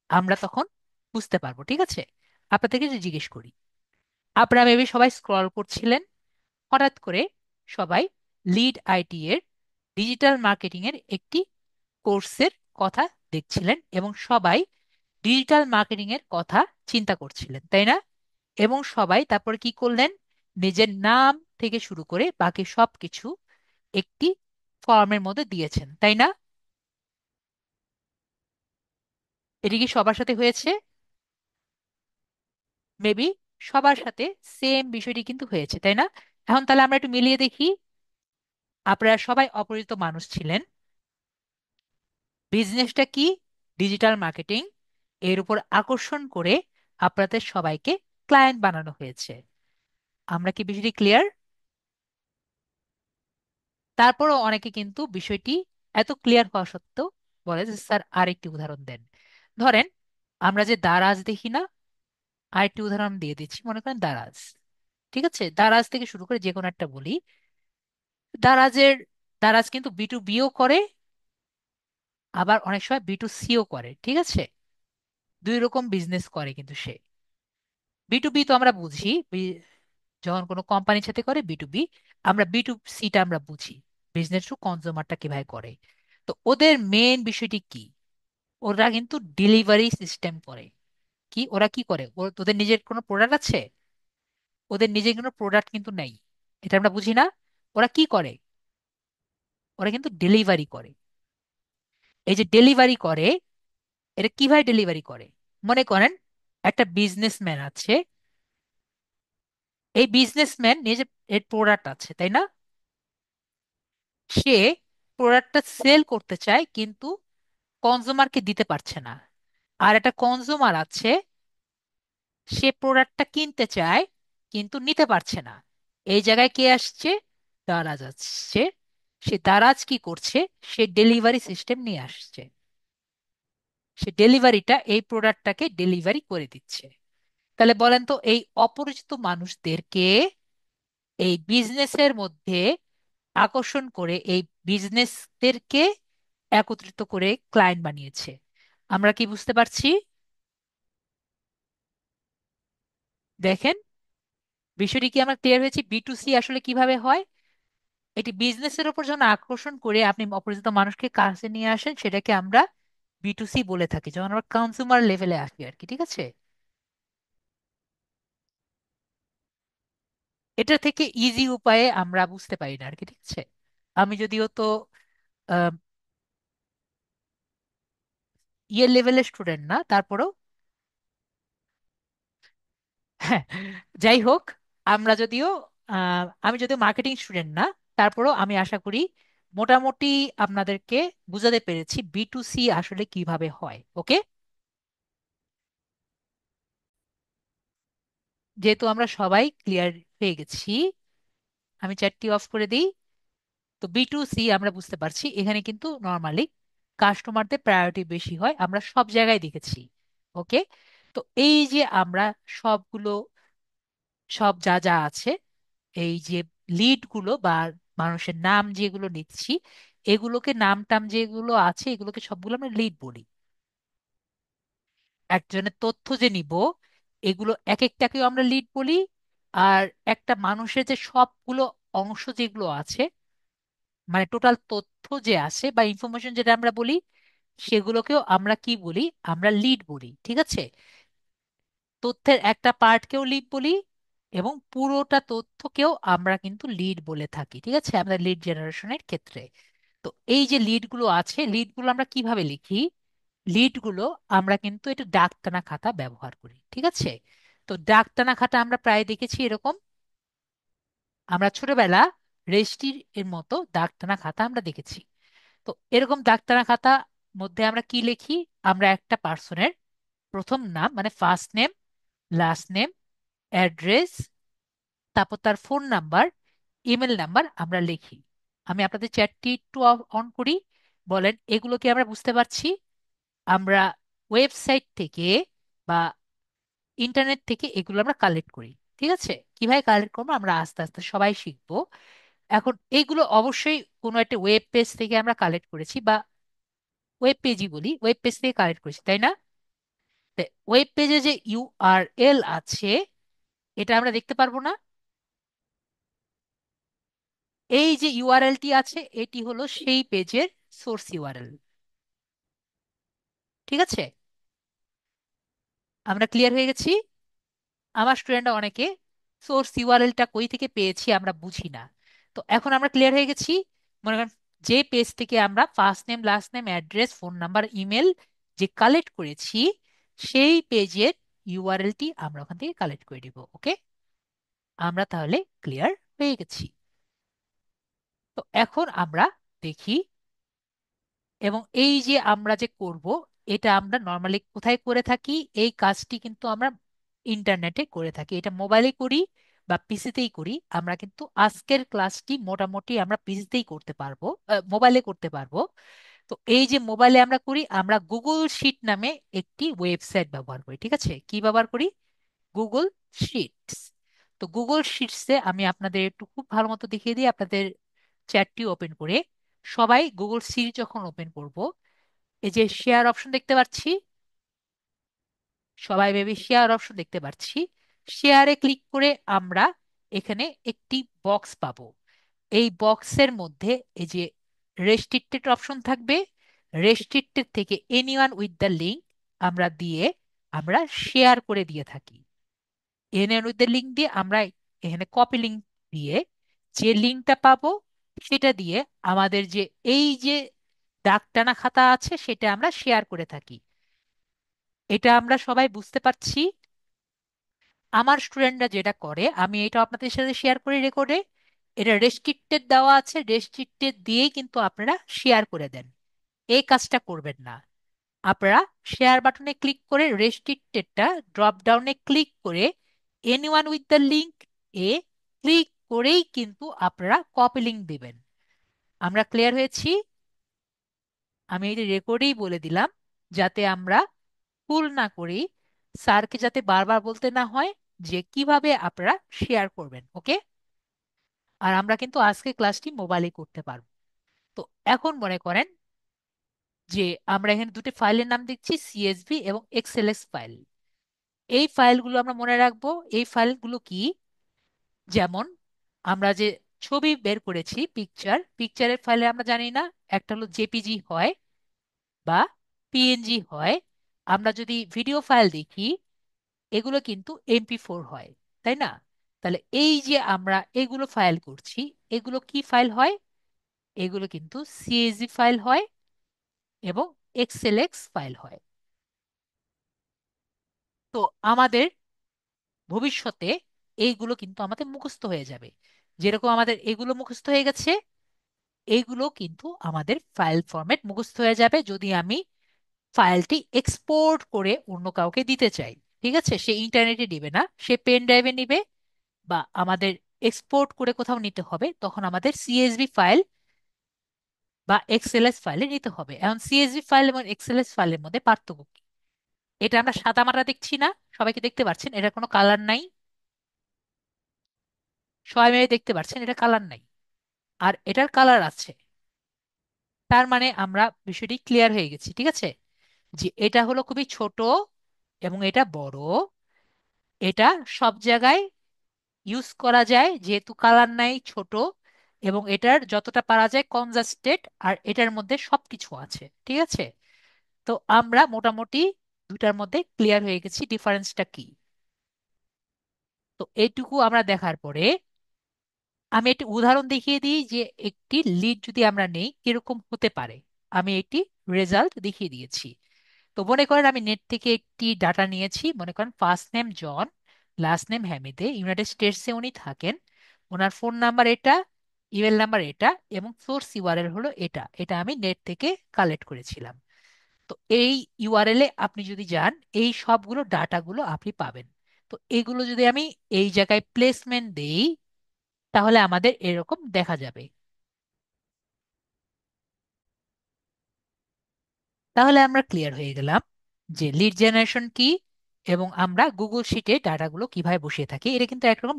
আমরা তখন বুঝতে পারবো। ঠিক আছে? আপনাদেরকে যদি জিজ্ঞেস করি, আপনারা মেবি সবাই স্ক্রল করছিলেন, হঠাৎ করে সবাই লিড আইটি এর ডিজিটাল মার্কেটিং এর একটি কোর্সের কথা দেখছিলেন এবং সবাই ডিজিটাল মার্কেটিং এর কথা চিন্তা করছিলেন, তাই না? এবং সবাই তারপরে কি করলেন? নিজের নাম থেকে শুরু করে বাকি সবকিছু একটি ফর্মের মধ্যে দিয়েছেন, তাই না? এটি কি সবার সাথে হয়েছে? মেবি সবার সাথে সেম বিষয়টি কিন্তু হয়েছে, তাই না? এখন তাহলে আমরা একটু মিলিয়ে দেখি। আপনারা সবাই অপরিচিত মানুষ ছিলেন, বিজনেসটা কি? Digital marketing. এর উপর আকর্ষণ করে আপনাদের সবাইকে ক্লায়েন্ট বানানো হয়েছে। আমরা কি বিষয়টি ক্লিয়ার? তারপরও অনেকে কিন্তু বিষয়টি এত ক্লিয়ার হওয়া সত্ত্বেও বলে যে স্যার আরেকটি উদাহরণ দেন। ধরেন আমরা যে দারাজ দেখি না, আরেকটি উদাহরণ দিয়ে দিচ্ছি। মনে করেন দারাজ, ঠিক আছে? দারাজ থেকে শুরু করে যে কোনো একটা বলি। দারাজের দারাজ কিন্তু বি টু বিও করে, আবার অনেক সময় বি টু সিও করে। ঠিক আছে? দুই রকম বিজনেস করে কিন্তু সে। বি টু বি তো আমরা বুঝি, যখন কোনো কোম্পানির সাথে করে বি টু বি। আমরা বি টু সিটা আমরা বুঝি, বিজনেস টু কনজিউমারটা কিভাবে করে। তো ওদের মেন বিষয়টি কি? ওরা কিন্তু ডেলিভারি সিস্টেম করে। কি ওরা কি করে, তোদের নিজের কোনো প্রোডাক্ট আছে? ওদের নিজের কোনো প্রোডাক্ট কিন্তু নেই, এটা আমরা বুঝি না? ওরা কি করে? ওরা কিন্তু ডেলিভারি করে। এই যে ডেলিভারি করে, এটা কিভাবে ডেলিভারি করে? মনে করেন একটা বিজনেসম্যান আছে, এই বিজনেসম্যান নিজে এর প্রোডাক্ট আছে, তাই না? সে প্রোডাক্টটা সেল করতে চায় কিন্তু কনজুমারকে দিতে পারছে না। আর একটা কনজুমার আছে, সে প্রোডাক্টটা কিনতে চায় কিন্তু নিতে পারছে না। এই জায়গায় কে আসছে? দারাজ আসছে। সে দারাজ কি করছে? সে ডেলিভারি সিস্টেম নিয়ে আসছে। সে ডেলিভারিটা, এই প্রোডাক্টটাকে ডেলিভারি করে দিচ্ছে। তাহলে বলেন তো, এই অপরিচিত মানুষদেরকে এই বিজনেসের মধ্যে আকর্ষণ করে এই বিজনেসদেরকে একত্রিত করে ক্লায়েন্ট বানিয়েছে। আমরা কি বুঝতে পারছি? দেখেন, বিষয়টি কি আমরা ক্লিয়ার হয়েছি? B2C আসলে কিভাবে হয়? এটি বিজনেসের উপর যখন আকর্ষণ করে আপনি অপরিচিত মানুষকে কাছে নিয়ে আসেন, সেটাকে আমরা B2C বলে থাকি, যখন আমরা কনজিউমার লেভেলে আসি আর কি। ঠিক আছে? এটা থেকে ইজি উপায়ে আমরা বুঝতে পারি না আর কি। ঠিক আছে? আমি যদিও তো ইয়ে লেভেলের স্টুডেন্ট না, তারপরেও হ্যাঁ, যাই হোক, আমরা যদিও আমি যদিও মার্কেটিং স্টুডেন্ট না, তারপরেও আমি আশা করি মোটামুটি আপনাদেরকে বুঝাতে পেরেছি B2C আসলে কিভাবে হয়। ওকে? যেহেতু আমরা সবাই ক্লিয়ার হয়ে গেছি, আমি চ্যাটটি অফ করে দিই। তো B2C আমরা বুঝতে পারছি, এখানে কিন্তু নর্মালি কাস্টমারদের প্রায়োরিটি বেশি হয়, আমরা সব জায়গায় দেখেছি। ওকে? তো এই যে আমরা সবগুলো, সব যা যা আছে, এই যে লিড গুলো বা মানুষের নাম যেগুলো নিচ্ছি, এগুলোকে নাম টাম যেগুলো আছে এগুলোকে সবগুলো আমরা লিড বলি। একজনের তথ্য যে নিব, এগুলো এক একটাকেও আমরা লিড বলি। আর একটা মানুষের যে সবগুলো অংশ যেগুলো আছে, মানে টোটাল তথ্য যে আছে বা ইনফরমেশন যেটা আমরা বলি, সেগুলোকেও আমরা কি বলি? আমরা লিড বলি। ঠিক আছে? তথ্যের একটা পার্টকেও লিড বলি, এবং পুরোটা তথ্যকেও আমরা কিন্তু লিড বলে থাকি। ঠিক আছে? আমাদের লিড জেনারেশনের ক্ষেত্রে। তো এই যে লিডগুলো আছে, লিডগুলো আমরা কিভাবে লিখি? লিডগুলো আমরা কিন্তু এটা ডাকটানা খাতা ব্যবহার করি। ঠিক আছে? তো ডাকটানা খাতা আমরা প্রায় দেখেছি এরকম। আমরা ছোটবেলা রেজিস্ট্রির এর মতো দাগটানা খাতা আমরা দেখেছি। তো এরকম দাগটানা খাতা মধ্যে আমরা কি লিখি? আমরা একটা পার্সনের প্রথম নাম মানে first name, last name, address, তারপর তার ফোন নাম্বার, ইমেল নাম্বার আমরা লিখি। আমি আপনাদের চ্যাটটি একটু অন করি। বলেন, এগুলো কি আমরা বুঝতে পারছি? আমরা ওয়েবসাইট থেকে বা ইন্টারনেট থেকে এগুলো আমরা কালেক্ট করি। ঠিক আছে? কিভাবে কালেক্ট করবো আমরা আস্তে আস্তে সবাই শিখবো। এখন এইগুলো অবশ্যই কোনো একটা ওয়েব পেজ থেকে আমরা কালেক্ট করেছি, বা ওয়েব পেজই বলি, ওয়েব পেজ থেকে কালেক্ট করেছি, তাই না? ওয়েব পেজে যে ইউআরএল আছে, এটা আমরা দেখতে পারবো না? এই যে ইউআরএলটি আছে, এটি হলো সেই পেজের সোর্স ইউআরএল। ঠিক আছে? আমরা ক্লিয়ার হয়ে গেছি? আমার স্টুডেন্টরা অনেকে সোর্স ইউআরএলটা কই থেকে পেয়েছি আমরা বুঝি না। তো এখন আমরা ক্লিয়ার হয়ে গেছি। মনে করেন যে পেজ থেকে আমরা first name, last name, address, phone number, email যে কালেক্ট করেছি, সেই পেজের ইউআরএলটি আমরা ওখান থেকে কালেক্ট করে দিব। ওকে? আমরা তাহলে ক্লিয়ার হয়ে গেছি। তো এখন আমরা দেখি, এবং এই যে আমরা যে করব, এটা আমরা নর্মালি কোথায় করে থাকি? এই কাজটি কিন্তু আমরা ইন্টারনেটে করে থাকি, এটা মোবাইলে করি বা পিসিতেই করি। আমরা কিন্তু আজকের ক্লাসটি মোটামুটি আমরা পিসিতেই করতে পারবো, মোবাইলে করতে পারবো। তো এই যে মোবাইলে আমরা করি, আমরা গুগল শিট নামে একটি ওয়েবসাইট ব্যবহার করি। ঠিক আছে? কি ব্যবহার করি? Google shits. তো গুগল শিটসে আমি আপনাদের একটু খুব ভালো মতো দেখিয়ে দিই, আপনাদের চ্যাটটি ওপেন করে। সবাই গুগল সিট যখন ওপেন করব, এই যে শেয়ার অপশন দেখতে পাচ্ছি, সবাই ভেবে শেয়ার অপশন দেখতে পাচ্ছি। শেয়ারে ক্লিক করে আমরা এখানে একটি বক্স পাবো। এই বক্সের মধ্যে এই যে রেস্ট্রিক্টেড অপশন থাকবে, রেস্ট্রিক্টেড থেকে এনিওয়ান উইথ দ্য লিঙ্ক আমরা দিয়ে আমরা শেয়ার করে দিয়ে থাকি। এনএন উইথ দ্য লিঙ্ক দিয়ে আমরা এখানে কপি লিঙ্ক দিয়ে যে লিঙ্কটা পাবো সেটা দিয়ে আমাদের যে এই যে দাগ টানা খাতা আছে সেটা আমরা শেয়ার করে থাকি। এটা আমরা সবাই বুঝতে পারছি। আমার স্টুডেন্টরা যেটা করে, আমি এটা আপনাদের সাথে শেয়ার করি রেকর্ডে, এটা রেস্ট্রিক্টেড দেওয়া আছে, রেস্ট্রিক্টেড দিয়েই কিন্তু আপনারা শেয়ার করে দেন। এই কাজটা করবেন না। আপনারা শেয়ার বাটনে ক্লিক করে রেস্ট্রিক্টেডটা ড্রপ ডাউনে ক্লিক করে anyone with the link A click করেই কিন্তু আপনারা কপি লিঙ্ক দিবেন। আমরা ক্লিয়ার হয়েছি? আমি এই রেকর্ডেই বলে দিলাম যাতে আমরা ভুল না করি, স্যারকে যাতে বারবার বলতে না হয় যে কিভাবে আপনারা শেয়ার করবেন। ওকে? আর আমরা কিন্তু আজকে ক্লাসটি মোবাইলে করতে পারবো। তো এখন মনে করেন যে আমরা এখানে দুটো ফাইলের নাম দেখছি, সিএসভি এবং এক্সএলএস ফাইল। এই ফাইলগুলো আমরা মনে রাখবো। এই ফাইলগুলো কি? যেমন আমরা যে ছবি বের করেছি, পিকচারের ফাইলে আমরা জানি না একটা হলো জেপিজি হয় বা পিএনজি হয়। আমরা যদি ভিডিও ফাইল দেখি এগুলো কিন্তু এমপি4 হয়, তাই না? তাহলে এই যে আমরা এগুলো ফাইল করছি, এগুলো কি ফাইল হয়? এগুলো কিন্তু সিএসভি ফাইল হয় এবং এক্সএলএক্স ফাইল হয়। তো আমাদের ভবিষ্যতে এইগুলো কিন্তু আমাদের মুখস্থ হয়ে যাবে। যেরকম আমাদের এগুলো মুখস্থ হয়ে গেছে, এইগুলো কিন্তু আমাদের ফাইল ফরম্যাট মুখস্থ হয়ে যাবে যদি আমি ফাইলটি এক্সপোর্ট করে অন্য কাউকে দিতে চাই। ঠিক আছে? সে ইন্টারনেটে দিবে না, সে পেন ড্রাইভে নিবে, বা আমাদের এক্সপোর্ট করে কোথাও নিতে হবে, তখন আমাদের সিএসভি ফাইল বা এক্সএলএস ফাইলে নিতে হবে। এখন সিএসভি ফাইল এবং এক্সএলএস ফাইলের মধ্যে পার্থক্য কি? এটা আমরা সাদামাটা দেখছি না? সবাইকে দেখতে পাচ্ছেন এটা কোনো কালার নাই? সবাই মিলে দেখতে পাচ্ছেন এটা কালার নাই, আর এটার কালার আছে। তার মানে আমরা বিষয়টি ক্লিয়ার হয়ে গেছি। ঠিক আছে? যে এটা হলো খুবই ছোট এবং এটা বড়, এটা সব জায়গায় ইউজ করা যায় যেহেতু কালার নাই, ছোট, এবং এটার যতটা পারা যায় কনজাস্টেড, আর এটার মধ্যে সবকিছু আছে। ঠিক আছে? তো আমরা মোটামুটি দুটার মধ্যে ক্লিয়ার হয়ে গেছি ডিফারেন্সটা কি। তো এইটুকু আমরা দেখার পরে আমি একটি উদাহরণ দেখিয়ে দিই যে একটি লিড যদি আমরা নেই কিরকম হতে পারে। আমি একটি রেজাল্ট দেখিয়ে দিয়েছি। তো মনে করেন আমি নেট থেকে একটি ডাটা নিয়েছি। মনে করেন ফার্স্ট নেম জন, লাস্ট নেম হ্যামিদে, ইউনাইটেড স্টেটসে উনি থাকেন, ওনার ফোন নাম্বার এটা, ইমেল নাম্বার এটা, এবং সোর্স ইউআরএল হলো এটা। এটা আমি নেট থেকে কালেক্ট করেছিলাম। তো এই ইউআরএল এ আপনি যদি যান এই সবগুলো ডাটাগুলো আপনি পাবেন। তো এগুলো যদি আমি এই জায়গায় প্লেসমেন্ট দেই তাহলে আমাদের এরকম দেখা যাবে। তাহলে আমরা ক্লিয়ার হয়ে গেলাম যে লিড জেনারেশন কি এবং আমরা গুগল শিটে ডাটাগুলো কিভাবে বসিয়ে থাকি। এটা কিন্তু একরকম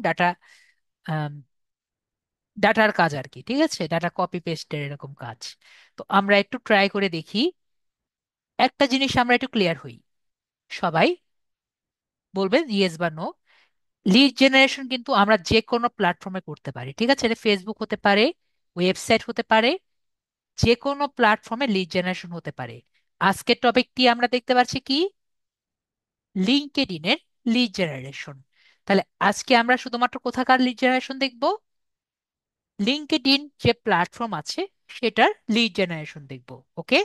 ডাটার কাজ আর কি। ঠিক আছে? ডাটা কপি পেস্টের এরকম কাজ। তো আমরা একটু ট্রাই করে দেখি। একটা জিনিস আমরা একটু ক্লিয়ার হই, সবাই বলবেন ইয়েস বা নো। লিড জেনারেশন কিন্তু আমরা যে কোনো প্ল্যাটফর্মে করতে পারি। ঠিক আছে? এটা ফেসবুক হতে পারে, ওয়েবসাইট হতে পারে, যে কোনো প্ল্যাটফর্মে লিড জেনারেশন হতে পারে। আজকের টপিকটি আমরা দেখতে পাচ্ছি কি? লিঙ্কডইনের লিড জেনারেশন। তাহলে আজকে আমরা শুধুমাত্র কোথাকার লিড জেনারেশন দেখব? লিঙ্কডইন যে প্ল্যাটফর্ম আছে সেটার লিড জেনারেশন দেখব। ওকে?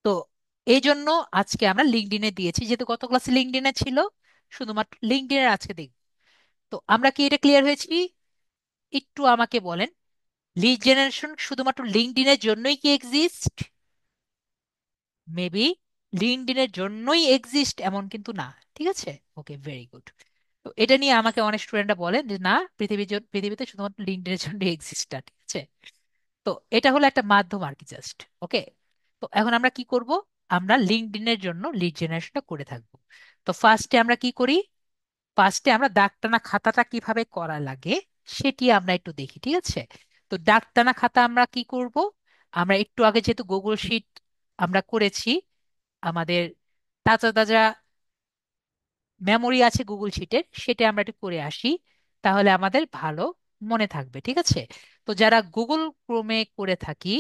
তো এই জন্য আজকে আমরা লিঙ্কডইনে দিয়েছি, যেহেতু গত ক্লাসে লিঙ্কডইনে ছিল, শুধুমাত্র লিঙ্কডইনের আজকে দেখব। তো আমরা কি এটা ক্লিয়ার হয়েছি? একটু আমাকে বলেন, লিড জেনারেশন শুধুমাত্র লিঙ্কডইনের জন্যই কি এক্সিস্ট? মেবি লিঙ্কডইনের জন্যই এক্সিস্ট এমন কিন্তু না। ঠিক আছে? ওকে, ভেরি গুড। তো এটা নিয়ে আমাকে অনেক স্টুডেন্টরা বলেন যে না, পৃথিবীতে শুধুমাত্র লিঙ্কডইনের জন্য এক্সিস্ট। ঠিক আছে? তো এটা হলো একটা মাধ্যম আর কি, জাস্ট। ওকে? তো এখন আমরা কি করব? আমরা লিঙ্কডইনের জন্য লিড জেনারেশনটা করে থাকবো। তো ফার্স্টে আমরা কি করি? ফার্স্টে আমরা দাগ টানা খাতাটা কিভাবে করা লাগে সেটি আমরা একটু দেখি। ঠিক আছে? তো দাগ টানা খাতা আমরা কি করব? আমরা একটু আগে যেহেতু গুগল শিট আমরা করেছি, আমাদের তাজা তাজা মেমোরি আছে গুগল শিটের, সেটা আমরা একটু করে আসি, তাহলে আমাদের ভালো মনে থাকবে। ঠিক আছে? তো যারা গুগল ক্রোমে করে থাকি,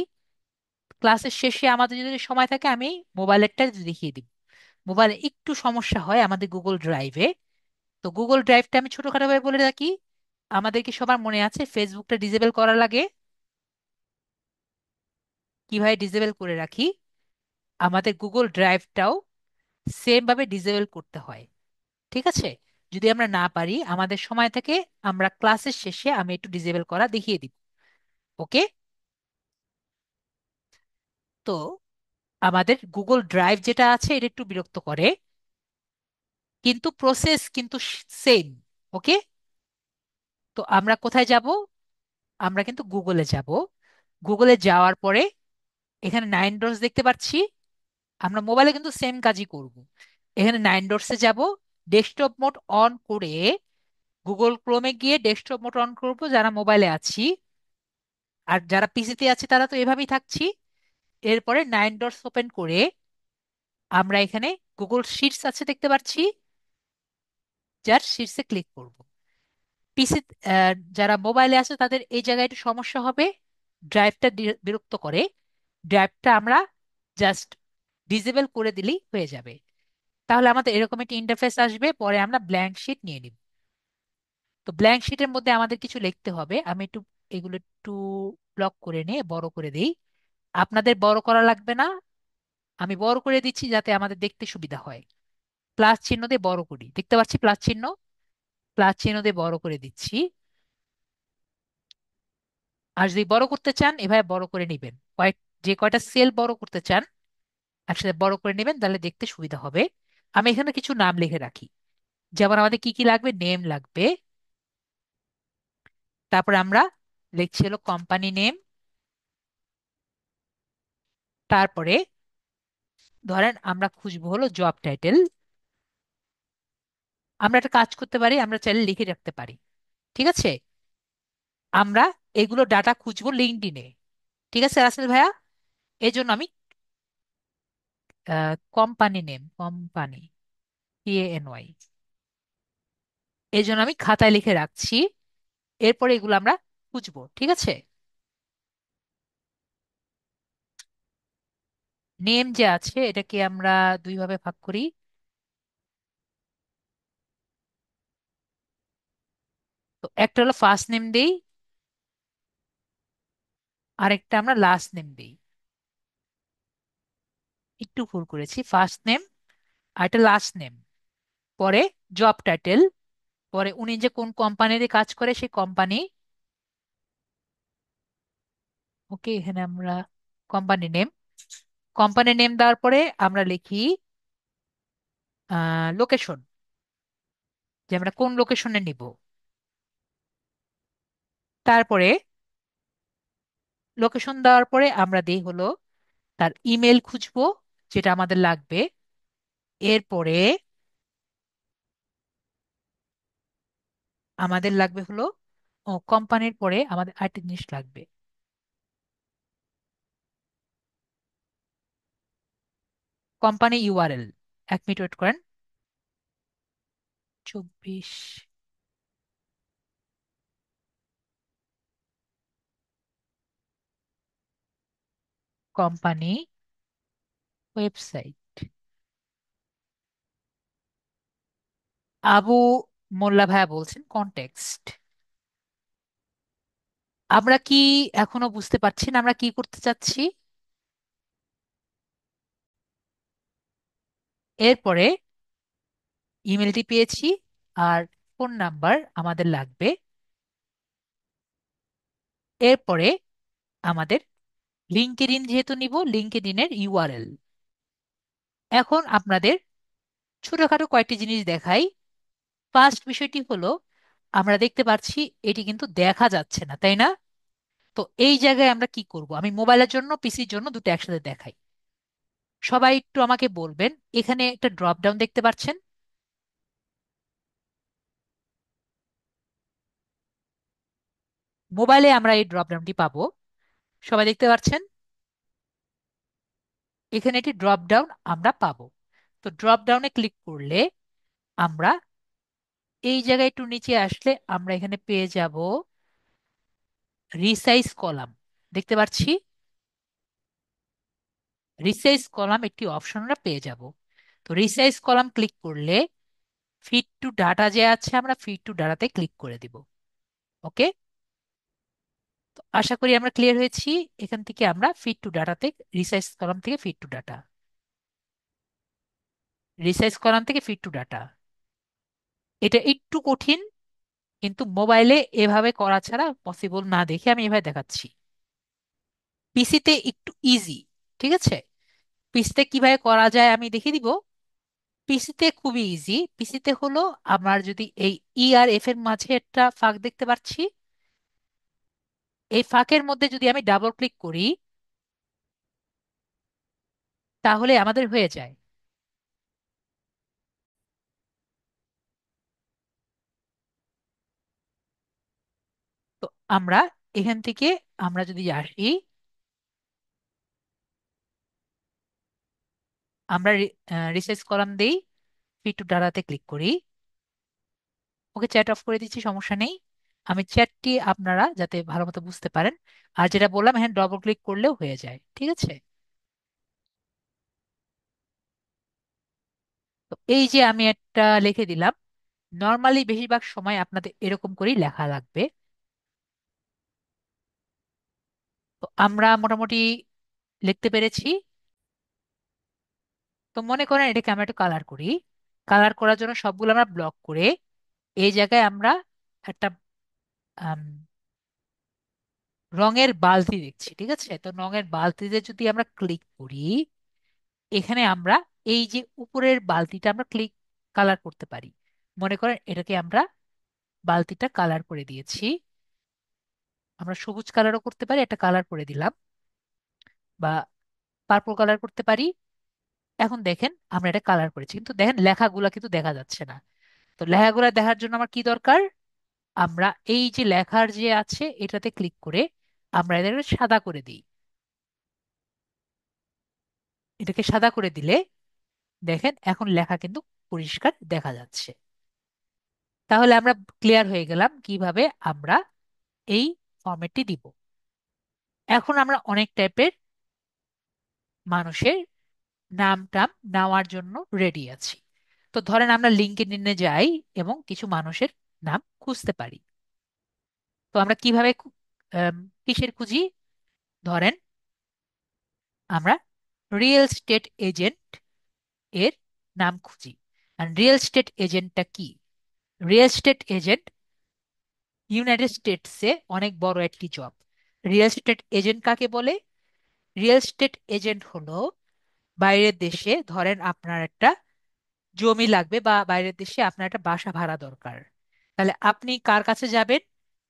ক্লাসের শেষে আমাদের যদি সময় থাকে আমি মোবাইলেরটা দেখিয়ে দিব। মোবাইলে একটু সমস্যা হয় আমাদের গুগল ড্রাইভে। তো গুগল ড্রাইভটা আমি ছোটখাটো ভাবে বলে রাখি। আমাদের কি সবার মনে আছে ফেসবুকটা ডিসেবল করা লাগে? কিভাবে ডিসেবল করে রাখি, আমাদের গুগল ড্রাইভটাও সেম ভাবে ডিসেবল করতে হয়। ঠিক আছে? যদি আমরা না পারি, আমাদের সময় থেকে আমরা ক্লাসের শেষে আমি একটু ডিসেবল করা দেখিয়ে দিব। ওকে? তো আমাদের গুগল ড্রাইভ যেটা আছে এটা একটু বিরক্ত করে, কিন্তু প্রসেস কিন্তু সেম। ওকে? তো আমরা কোথায় যাব? আমরা কিন্তু গুগলে যাব। গুগলে যাওয়ার পরে এখানে 9 ডটস দেখতে পাচ্ছি। আমরা মোবাইলে কিন্তু সেম কাজই করব। এখানে 9 ডটসে যাব, ডেস্কটপ মোড অন করে গুগল ক্রোমে গিয়ে ডেস্কটপ মোড অন করব যারা মোবাইলে আছি। আর যারা পিসিতে আছে তারা তো এভাবেই থাকছি। এরপরে 9 ডটস ওপেন করে আমরা এখানে গুগল শিটস আছে দেখতে পাচ্ছি, যার শীর্ষে ক্লিক করব। পিসি যারা মোবাইলে আছে তাদের এই জায়গায় একটু সমস্যা হবে, ড্রাইভটা বিরক্ত করে। ড্রাইভটা আমরা জাস্ট ডিসেবল করে দিলেই হয়ে যাবে। তাহলে আমাদের এরকম একটা ইন্টারফেস আসবে, পরে আমরা ব্ল্যাঙ্ক শিট নিয়ে নিব। তো ব্ল্যাঙ্ক শিটের মধ্যে আমাদের কিছু লিখতে হবে। আমি একটু এগুলো একটু ব্লক করে নিয়ে বড় করে দিই। আপনাদের বড় করা লাগবে না, আমি বড় করে দিচ্ছি যাতে আমাদের দেখতে সুবিধা হয়। প্লাস চিহ্ন দিয়ে বড় করি, দেখতে পাচ্ছি প্লাস চিহ্ন। প্লাস চিহ্ন দিয়ে বড় করে দিচ্ছি। আর যদি বড় করতে চান এভাবে বড় করে নেবেন, যে কয়টা সেল বড় করতে চান একসাথে বড় করে নেবেন, তাহলে দেখতে সুবিধা হবে। আমি এখানে কিছু নাম লিখে রাখি। যেমন আমাদের কি কি লাগবে, নেম লাগবে। তারপরে আমরা লিখছি হলো কোম্পানি নেম। তারপরে ধরেন আমরা খুঁজবো হলো জব টাইটেল। আমরা একটা কাজ করতে পারি, আমরা চাইলে লিখে রাখতে পারি। ঠিক আছে? আমরা এগুলো ডাটা খুঁজবো লিঙ্কডইনে। ঠিক আছে রাসেল ভাইয়া? এই জন্য আমি কোম্পানি নেম, কোম্পানি, PANY, এই জন্য আমি খাতায় লিখে রাখছি। এরপরে এগুলো আমরা খুঁজবো। ঠিক আছে? নেম যে আছে এটাকে আমরা দুই ভাবে ভাগ করি। তো একটা হলো ফার্স্ট নেম দেই, আরেকটা আমরা লাস্ট নেম দেই। একটু ভুল করেছি, ফার্স্ট নেম আর একটা লাস্ট নেম। পরে জব টাইটেল, পরে উনি যে কোন কোম্পানিতে কাজ করে সেই কোম্পানি। ওকে, এখানে আমরা কোম্পানি নেম। কোম্পানি নেম দেওয়ার পরে আমরা লিখি লোকেশন, যে আমরা কোন লোকেশনে নিব। তারপরে লোকেশন দেওয়ার পরে আমরা দিই হলো তার ইমেল খুঁজবো, যেটা আমাদের লাগবে। এরপরে আমাদের লাগবে হলো, ও কোম্পানির পরে আমাদের আরেকটা জিনিস লাগবে, কোম্পানি ইউআরএল। 1 মিনিট ওয়েট করেন। 24 কোম্পানি ওয়েবসাইট। আবু মোল্লা ভাইয়া বলছেন কনটেক্সট। আমরা কি এখনো বুঝতে পারছি না আমরা কি করতে চাচ্ছি? এরপরে ইমেলটি পেয়েছি, আর ফোন নাম্বার আমাদের লাগবে। এরপরে আমাদের লিঙ্কডইন যেহেতু নিব, লিঙ্কডইনের ইউআরএল। এখন আপনাদের ছোটখাটো কয়েকটি জিনিস দেখাই। ফার্স্ট বিষয়টি হলো, আমরা দেখতে পাচ্ছি এটি কিন্তু দেখা যাচ্ছে না, তাই না? তো এই জায়গায় আমরা কি করব, আমি মোবাইলের জন্য পিসির জন্য দুটো একসাথে দেখাই। সবাই একটু আমাকে বলবেন, এখানে একটা ড্রপ ডাউন দেখতে পাচ্ছেন? মোবাইলে আমরা এই ড্রপ ডাউনটি পাবো, সবাই দেখতে পাচ্ছেন? এখানে একটি ড্রপ ডাউন আমরা পাবো। তো ড্রপ ডাউনে ক্লিক করলে আমরা এই জায়গায় একটু নিচে আসলে আমরা এখানে পেয়ে যাব রিসাইজ কলাম। দেখতে পাচ্ছি রিসাইজ কলাম একটি অপশন আমরা পেয়ে যাব। তো রিসাইজ কলাম ক্লিক করলে ফিট টু ডাটা যে আছে আমরা ফিট টু ডাটাতে ক্লিক করে দিব। ওকে, তো আশা করি আমরা ক্লিয়ার হয়েছি। এখান থেকে আমরা ফিট টু ডাটাতে, রিসাইজ কলাম থেকে fit to data, resize column থেকে ফিট টু ডাটা, এটা একটু কঠিন, কিন্তু মোবাইলে এভাবে করা ছাড়া পসিবল না দেখে আমি এভাবে দেখাচ্ছি। পিসিতে একটু ইজি, ঠিক আছে? পিসিতে কিভাবে করা যায় আমি দেখিয়ে দিব। পিসিতে খুবই ইজি। পিসিতে হলো আমার যদি এই ই আর এফ এর মাঝে একটা ফাঁক দেখতে পাচ্ছি, এই ফাঁকের মধ্যে যদি আমি ডাবল ক্লিক করি তাহলে আমাদের হয়ে যায়। তো আমরা এখান থেকে আমরা যদি আসি, আমরা রিসার্চ কলাম দেই, ফিট টু ডাটাতে ক্লিক করি। ওকে, চ্যাট অফ করে দিচ্ছি, সমস্যা নেই। আমি চ্যাটটি আপনারা যাতে ভালো মতো বুঝতে পারেন, আর যেটা বললাম হ্যাঁ ডবল ক্লিক করলেও হয়ে যায়, ঠিক আছে? তো এই যে আমি একটা লিখে দিলাম, নর্মালি বেশিরভাগ সময় আপনাদের এরকম করেই লেখা লাগবে। তো আমরা মোটামুটি লিখতে পেরেছি। তো মনে করেন এটাকে আমরা একটু কালার করি। কালার করার জন্য সবগুলো আমরা ব্লক করে এই জায়গায় আমরা একটা আম, রঙের বালতি দেখছি, ঠিক আছে? তো রঙের বালতিতে যদি আমরা ক্লিক করি, এখানে আমরা এই যে উপরের বালতিটা আমরা ক্লিক কালার করতে পারি। মনে করেন এটাকে আমরা বালতিটা কালার করে দিয়েছি, আমরা সবুজ কালারও করতে পারি, একটা কালার করে দিলাম, বা পার্পল কালার করতে পারি। এখন দেখেন আমরা এটা কালার করেছি, কিন্তু দেখেন লেখাগুলা কিন্তু দেখা যাচ্ছে না। তো লেখাগুলা দেখার জন্য আমার কি দরকার? আমরা এই যে লেখার যে আছে এটাতে ক্লিক করে আমরা এটাকে সাদা করে দিই। এটাকে সাদা করে দিলে দেখেন এখন লেখা কিন্তু পরিষ্কার দেখা যাচ্ছে। তাহলে আমরা ক্লিয়ার হয়ে গেলাম কিভাবে আমরা এই ফরম্যাটটি দিব। এখন আমরা অনেক টাইপের মানুষের নাম টাম নেওয়ার জন্য রেডি আছি। তো ধরেন আমরা লিঙ্কডইনে যাই এবং কিছু মানুষের নাম খুঁজতে পারি। তো আমরা কিভাবে কিসের খুঁজি? ধরেন আমরা রিয়েল স্টেট এজেন্ট এর নাম খুঁজি। আর রিয়েল স্টেট এজেন্টটা কি? রিয়েল স্টেট এজেন্ট ইউনাইটেড স্টেটসে অনেক বড় একটি জব। রিয়েল স্টেট এজেন্ট কাকে বলে? রিয়েল স্টেট এজেন্ট হলো বাইরের দেশে, ধরেন আপনার একটা জমি লাগবে বা বাইরের দেশে আপনার একটা বাসা ভাড়া দরকার, তাহলে আপনি কার কাছে যাবেন?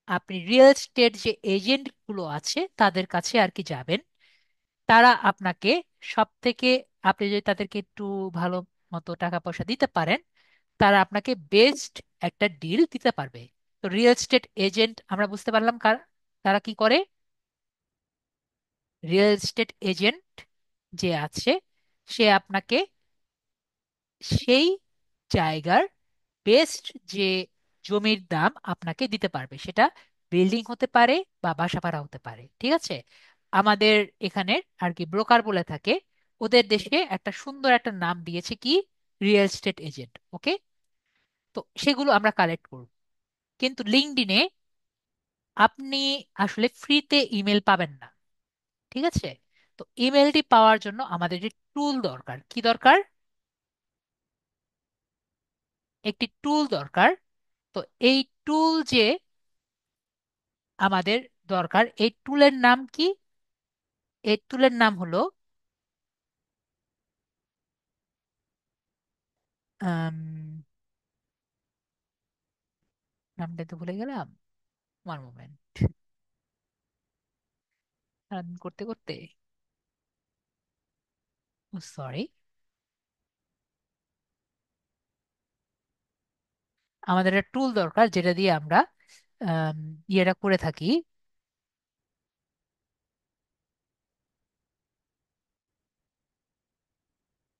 আপনি রিয়েল স্টেট যে এজেন্ট গুলো আছে তাদের কাছে আর কি যাবেন। তারা আপনাকে সব থেকে, আপনি যদি তাদেরকে একটু ভালো মতো টাকা পয়সা দিতে পারেন, তারা আপনাকে বেস্ট একটা ডিল দিতে পারবে। তো রিয়েল এস্টেট এজেন্ট আমরা বুঝতে পারলাম তারা কি করে। রিয়েল এস্টেট এজেন্ট যে আছে সে আপনাকে সেই জায়গার বেস্ট যে জমির দাম আপনাকে দিতে পারবে, সেটা বিল্ডিং হতে পারে বা বাসা ভাড়া হতে পারে, ঠিক আছে? আমাদের এখানে আর কি ব্রোকার বলে থাকে, ওদের দেশে একটা সুন্দর একটা নাম দিয়েছে কি, রিয়েল এস্টেট এজেন্ট। ওকে, তো সেগুলো আমরা কালেক্ট করব। কিন্তু লিঙ্কডইনে আপনি আসলে ফ্রিতে ইমেল পাবেন না, ঠিক আছে? তো ইমেলটি পাওয়ার জন্য আমাদের যে টুল দরকার, কি দরকার? একটি টুল দরকার। তো এই টুল যে আমাদের দরকার, এই টুলের নাম কি? এই টুলের নাম হলো আম, নামটা তো ভুলে গেলাম, ওয়ান মোমেন্ট, করতে করতে, সরি। আমাদের একটা টুল দরকার যেটা দিয়ে আমরা আম, ইয়েটা করে থাকি।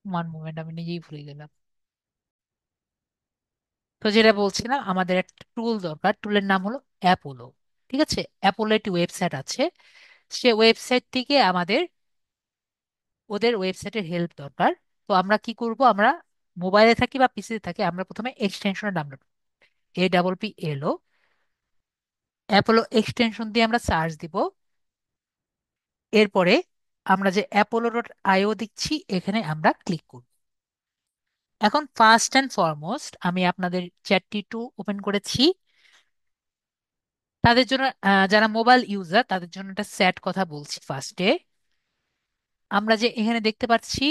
ওয়ান মোমেন্ট, আমি নিজেই ভুলে গেলাম। তো যেটা বলছিলাম, আমাদের একটা টুল দরকার, টুলের নাম হলো অ্যাপোলো। ঠিক আছে, অ্যাপোলো একটি ওয়েবসাইট আছে, সে ওয়েবসাইট থেকে আমাদের ওদের ওয়েবসাইটের হেল্প দরকার। তো তো আমরা কি করব, আমরা মোবাইলে থাকি বা পিসিতে থাকি, আমরা প্রথমে এক্সটেনশনে ডাউনলোড, APP এলো, অ্যাপোলো এক্সটেনশন দিয়ে আমরা সার্চ দিব। এরপরে আমরা যে apollo.io দিচ্ছি এখানে আমরা ক্লিক করব। এখন ফার্স্ট অ্যান্ড ফরমোস্ট আমি আপনাদের চ্যাটটি টু ওপেন করেছি। তাদের জন্য যারা মোবাইল ইউজার তাদের জন্য একটা স্যাট কথা বলছি ফার্স্টে। আমরা যে এখানে দেখতে পাচ্ছি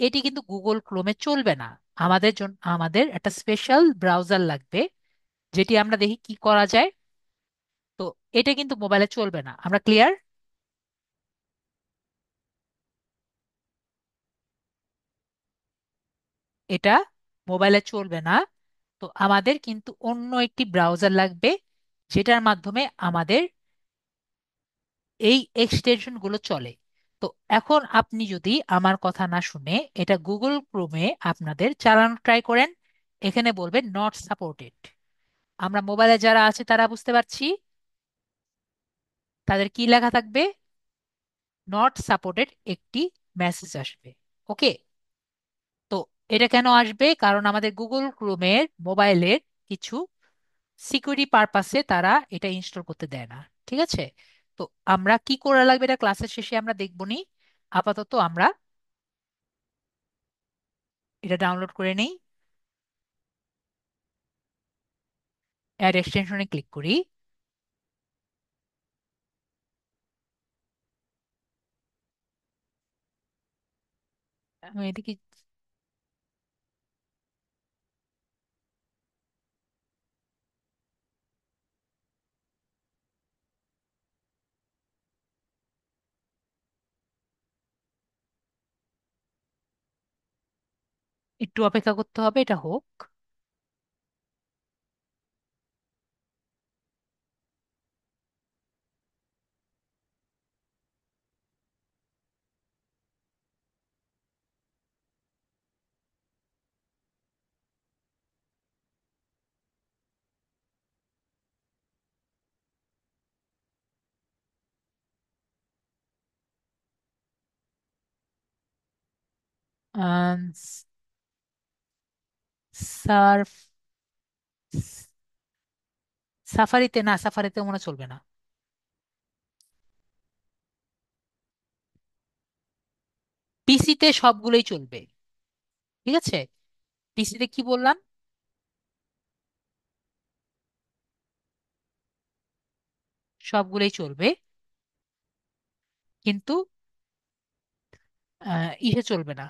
এটি কিন্তু গুগল ক্রোমে চলবে না। আমাদের জন্য আমাদের একটা স্পেশাল ব্রাউজার লাগবে, যেটি আমরা দেখি কি করা যায়। তো এটা কিন্তু মোবাইলে চলবে না, আমরা ক্লিয়ার? এটা মোবাইলে চলবে না। তো আমাদের কিন্তু অন্য একটি ব্রাউজার লাগবে, যেটার মাধ্যমে আমাদের এই এক্সটেনশন গুলো চলে। তো এখন আপনি যদি আমার কথা না শুনে এটা গুগল ক্রোমে আপনাদের চালানো ট্রাই করেন, এখানে বলবে নট সাপোর্টেড। আমরা মোবাইলে যারা আছে তারা বুঝতে পারছি, তাদের কি লেখা থাকবে, নট সাপোর্টেড একটি মেসেজ আসবে। ওকে। তো এটা কেন আসবে, কারণ আমাদের গুগল ক্রোমের মোবাইলের কিছু সিকিউরিটি পারপাসে তারা এটা ইনস্টল করতে দেয় না। ঠিক আছে। তো আমরা কি করা লাগবে এটা ক্লাসের শেষে আমরা দেখবো নি। আপাতত আমরা এটা ডাউনলোড করে নেই, অ্যাড এক্সটেনশনে ক্লিক করি। আমি এদিকে একটু অপেক্ষা করতে হবে, এটা হোক। সার্ফ সাফারিতে না, সাফারিতে মনে হয় চলবে না। পিসিতে সবগুলোই চলবে। ঠিক আছে। পিসিতে কি বললাম, সবগুলোই চলবে, কিন্তু ইসে চলবে না।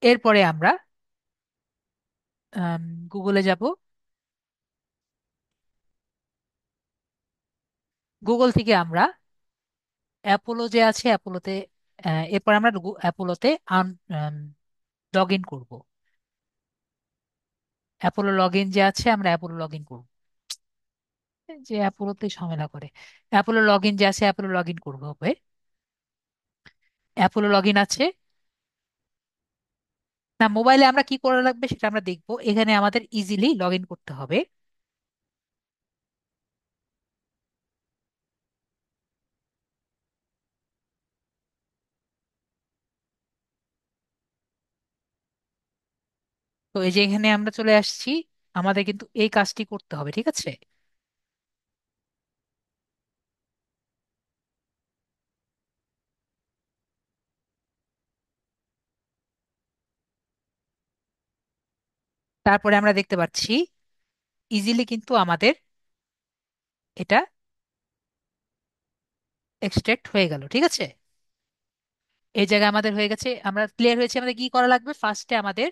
এরপরে আমরা গুগলে যাব। গুগল থেকে আমরা অ্যাপোলো যে আছে অ্যাপোলোতে, এরপর আমরা অ্যাপোলোতে লগ ইন করবো। অ্যাপোলো লগ ইন যে আছে আমরা অ্যাপোলো লগ ইন করবো। যে অ্যাপোলোতে ঝামেলা করে, অ্যাপোলো লগ ইন যে আছে অ্যাপোলো লগ ইন করবো হবে। অ্যাপোলো লগ ইন আছে না, মোবাইলে আমরা কি করা লাগবে সেটা আমরা দেখবো। এখানে আমাদের ইজিলি লগ ইন করতে হবে। তো এই যে এখানে আমরা চলে আসছি, আমাদের কিন্তু এই কাজটি করতে হবে। ঠিক আছে। তারপরে আমরা দেখতে পাচ্ছি ইজিলি কিন্তু আমাদের এটা এক্সট্রাক্ট হয়ে গেল। ঠিক আছে। এই জায়গায় আমাদের হয়ে গেছে, আমরা ক্লিয়ার হয়েছে। আমাদের কি করা লাগবে, ফার্স্টে আমাদের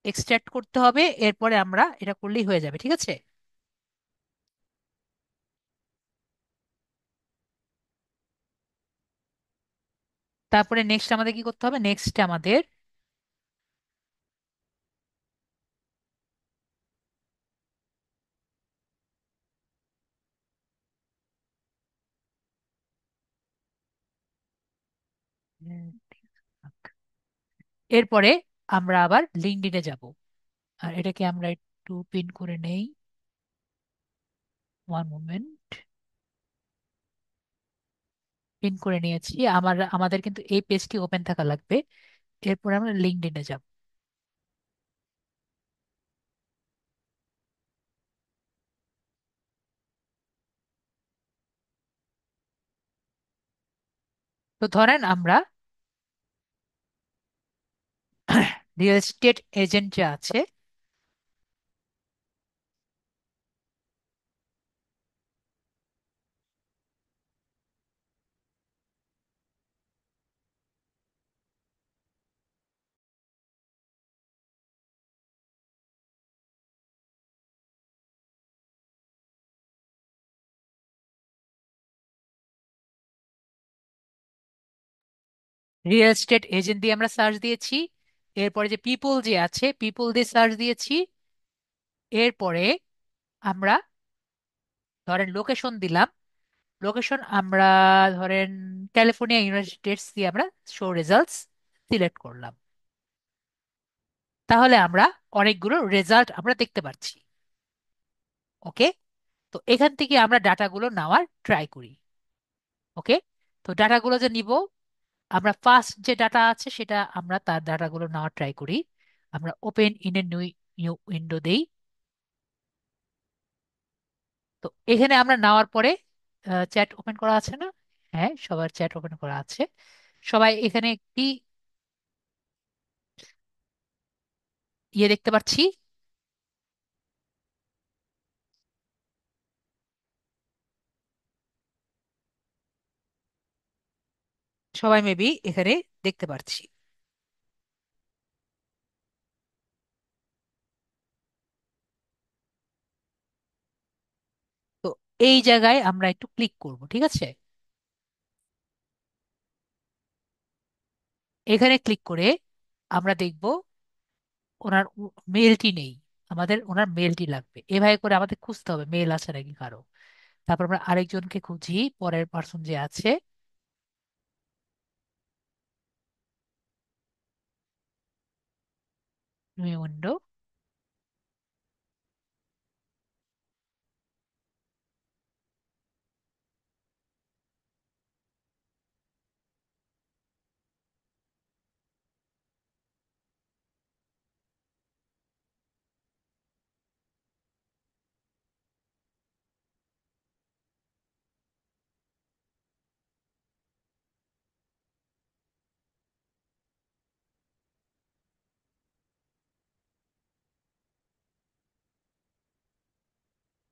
এক্সট্রাক্ট করতে হবে, এরপরে আমরা এটা করলেই হয়ে যাবে। ঠিক আছে। তারপরে নেক্সট আমাদের কি করতে হবে, নেক্সট আমাদের এরপরে আমরা আবার লিঙ্কডইনে যাব। আর এটাকে আমরা একটু পিন করে নেই। One moment. পিন করে নিয়েছি। আমাদের কিন্তু এই পেজটি ওপেন থাকা লাগবে। এরপর আমরা লিঙ্কডইনে যাব। তো ধরেন আমরা রিয়েল এস্টেট এজেন্ট যে আছে, রিয়েল এস্টেট এজেন্ট দিয়ে আমরা সার্চ দিয়েছি। এরপরে যে পিপল যে আছে, পিপল দিয়ে সার্চ দিয়েছি। এরপরে আমরা ধরেন লোকেশন দিলাম। লোকেশন আমরা ধরেন ক্যালিফোর্নিয়া, ইউনাইটেড স্টেটস দিয়ে আমরা শো রেজাল্টস সিলেক্ট করলাম। তাহলে আমরা অনেকগুলো রেজাল্ট আমরা দেখতে পাচ্ছি। ওকে। তো এখান থেকে আমরা ডাটাগুলো নেওয়ার ট্রাই করি। ওকে। তো ডাটাগুলো যে নিব, আমরা ফার্স্ট যে ডাটা আছে সেটা আমরা তার ডাটাগুলো নেওয়ার ট্রাই করি। আমরা open in a new new window দেই। তো এখানে আমরা নেওয়ার পরে চ্যাট ওপেন করা আছে না? হ্যাঁ, সবার চ্যাট ওপেন করা আছে। সবাই এখানে একটি ইয়ে দেখতে পাচ্ছি। সবাই মেবি এখানে দেখতে পাচ্ছি। তো এই জায়গায় আমরা একটু ক্লিক করব, ঠিক আছে? এখানে ক্লিক করে আমরা দেখব ওনার মেলটি নেই। আমাদের ওনার মেলটি লাগবে। এভাবে করে আমাদের খুঁজতে হবে মেল আছে নাকি কারো। তারপর আমরা আরেকজনকে খুঁজি, পরের পার্সন যে আছে। New window.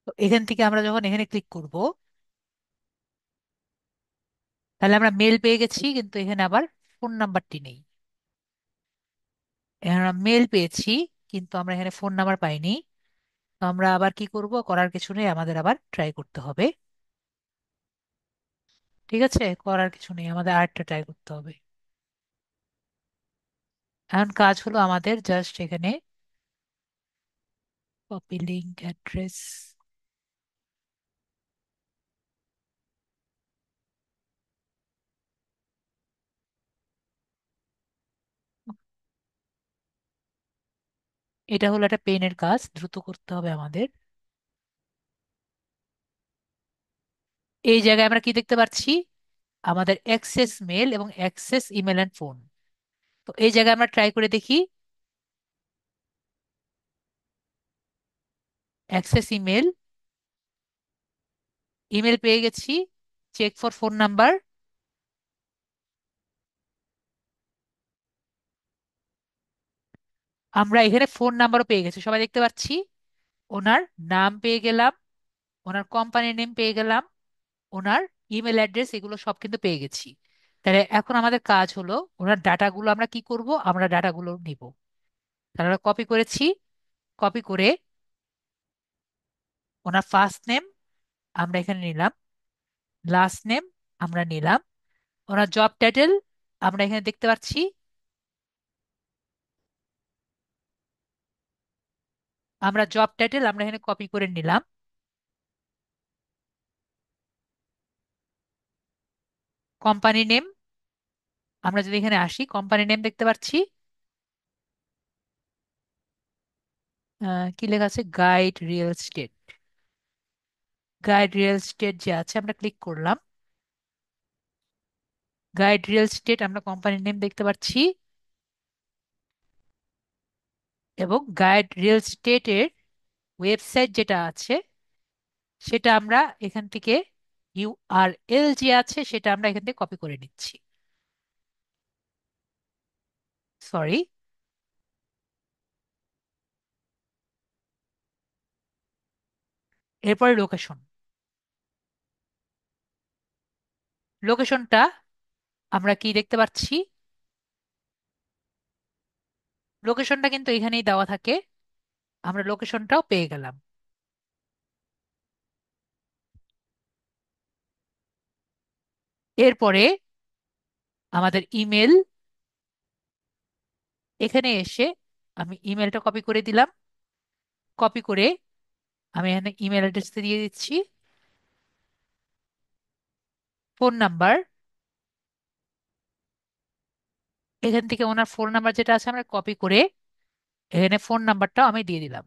তো এখান থেকে আমরা যখন এখানে ক্লিক করব, তাহলে আমরা মেল পেয়ে গেছি, কিন্তু এখানে আবার ফোন নাম্বারটি নেই। এখানে আমরা মেল পেয়েছি, কিন্তু আমরা এখানে ফোন নাম্বার পাইনি। তো আমরা আবার কি করব? করার কিছু নেই, আমাদের আবার ট্রাই করতে হবে। ঠিক আছে, করার কিছু নেই, আমাদের আরেকটা ট্রাই করতে হবে। এখন কাজ হলো আমাদের জাস্ট এখানে কপি লিঙ্ক অ্যাড্রেস। এটা হলো একটা পেনের কাজ, দ্রুত করতে হবে আমাদের। এই জায়গায় আমরা কি দেখতে পাচ্ছি? আমাদের অ্যাক্সেস মেল এবং অ্যাক্সেস ইমেল অ্যান্ড ফোন। তো এই জায়গায় আমরা ট্রাই করে দেখি। অ্যাক্সেস ইমেল, ইমেল পেয়ে গেছি। Check for phone number. আমরা এখানে ফোন নাম্বারও পেয়ে গেছি, সবাই দেখতে পাচ্ছি। ওনার নাম পেয়ে গেলাম, ওনার কোম্পানি নেম পেয়ে গেলাম, ওনার ইমেল অ্যাড্রেস, এগুলো সব কিন্তু পেয়ে গেছি। তাহলে এখন আমাদের কাজ হলো ওনার ডাটাগুলো আমরা কি করব? আমরা ডাটাগুলো নিব। তাহলে আমরা কপি করেছি। কপি করে ওনার ফার্স্ট নেম আমরা এখানে নিলাম, লাস্ট নেম আমরা নিলাম, ওনার জব টাইটেল আমরা এখানে দেখতে পাচ্ছি। আমরা জব টাইটেল আমরা এখানে কপি করে নিলাম। কোম্পানি নেম আমরা যদি এখানে আসি, কোম্পানি নেম দেখতে পাচ্ছি, কি লেখা আছে, guide real estate. Guide real estate যে আছে, আমরা ক্লিক করলাম। গাইড রিয়েল স্টেট, আমরা কোম্পানির নেম দেখতে পাচ্ছি, এবং গাইড রিয়েল স্টেটের ওয়েবসাইট যেটা আছে সেটা আমরা এখান থেকে, ইউআরএল যে আছে সেটা আমরা এখান থেকে কপি করে নিচ্ছি। সরি। এরপরে লোকেশন। লোকেশনটা আমরা কি দেখতে পাচ্ছি, লোকেশনটা কিন্তু এখানেই দেওয়া থাকে, আমরা লোকেশনটাও পেয়ে গেলাম। এরপরে আমাদের ইমেল, এখানে এসে আমি ইমেলটা কপি করে দিলাম। কপি করে আমি এখানে ইমেল অ্যাড্রেস দিয়ে দিচ্ছি, ফোন নাম্বার, এখান থেকে ওনার ফোন নাম্বার যেটা আছে আমরা কপি করে এখানে ফোন নাম্বারটাও আমি দিয়ে দিলাম।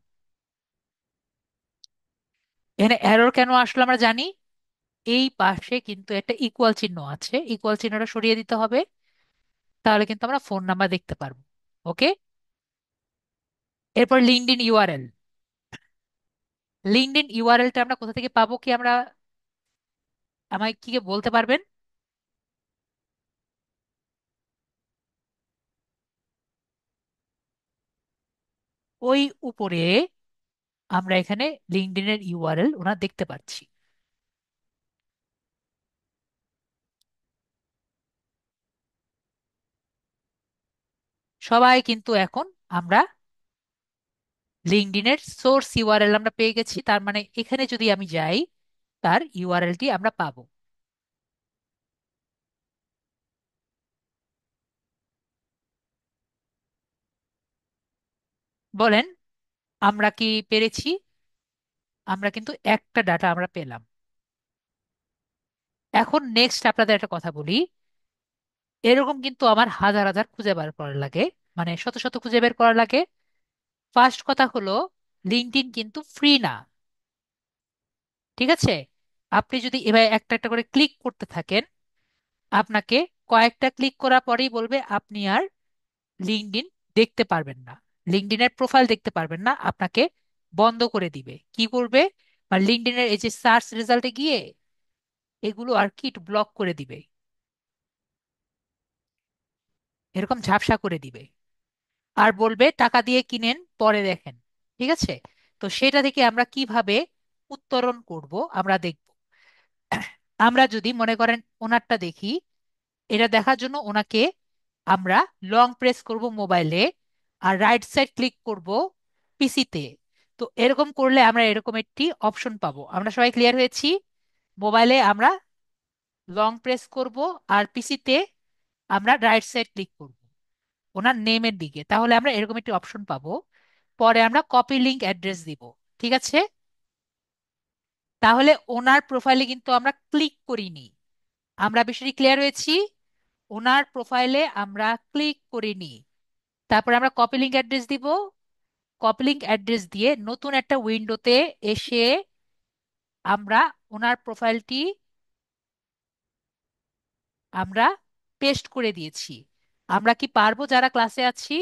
এখানে এরর কেন আসলো আমরা জানি, এই পাশে কিন্তু একটা ইকুয়াল চিহ্ন আছে, ইকুয়াল চিহ্নটা সরিয়ে দিতে হবে, তাহলে কিন্তু আমরা ফোন নাম্বার দেখতে পারবো। ওকে। এরপর লিঙ্কডইন ইউআরএল। লিঙ্কডইন ইউআরএলটা আমরা কোথা থেকে পাবো, কি আমরা, আমায় কি বলতে পারবেন? ওই উপরে আমরা এখানে লিঙ্কডইনের ইউআরএল ওনা দেখতে পাচ্ছি। সবাই কিন্তু এখন আমরা লিঙ্কডইনের সোর্স ইউআরএল আমরা পেয়ে গেছি, তার মানে এখানে যদি আমি যাই তার ইউআরএলটি আমরা পাবো। বলেন, আমরা কি পেরেছি? আমরা কিন্তু একটা ডাটা আমরা পেলাম। এখন নেক্সট আপনাদের একটা কথা বলি, এরকম কিন্তু আমার হাজার হাজার খুঁজে বের করা লাগে, মানে শত শত খুঁজে বের করা লাগে। ফার্স্ট কথা হলো, লিঙ্কডইন কিন্তু ফ্রি না। ঠিক আছে? আপনি যদি এবার একটা একটা করে ক্লিক করতে থাকেন, আপনাকে কয়েকটা ক্লিক করার পরেই বলবে আপনি আর লিঙ্কডইন দেখতে পারবেন না, লিঙ্কডইনের প্রোফাইল দেখতে পারবেন না, আপনাকে বন্ধ করে দিবে। কি করবে, বা লিঙ্কডইনের এই যে সার্চ রেজাল্টে গিয়ে এগুলো আর কি ব্লক করে দিবে, এরকম ঝাপসা করে দিবে, আর বলবে টাকা দিয়ে কিনেন পরে দেখেন। ঠিক আছে? তো সেটা থেকে আমরা কিভাবে উত্তরণ করব আমরা দেখব। আমরা যদি মনে করেন ওনারটা দেখি, এটা দেখার জন্য ওনাকে আমরা লং প্রেস করব মোবাইলে, আর রাইট সাইড ক্লিক করব পিসিতে। তো এরকম করলে আমরা এরকম একটি অপশন পাবো। আমরা সবাই ক্লিয়ার হয়েছি? মোবাইলে আমরা লং প্রেস করব, আর পিসিতে আমরা রাইট সাইড ক্লিক করব ওনার নেমের দিকে, তাহলে আমরা এরকম একটি অপশন পাবো। পরে আমরা কপি লিংক অ্যাড্রেস দিব। ঠিক আছে? তাহলে ওনার প্রোফাইলে কিন্তু আমরা ক্লিক করিনি। আমরা বিষয়টি ক্লিয়ার হয়েছি? ওনার প্রোফাইলে আমরা ক্লিক করিনি। তারপর আমরা কপি লিংক অ্যাড্রেস দিব। কপি লিংক অ্যাড্রেস দিয়ে নতুন একটা উইন্ডোতে এসে আমরা ওনার প্রোফাইলটি আমরা পেস্ট করে দিয়েছি। আমরা কি পারবো যারা ক্লাসে আছি?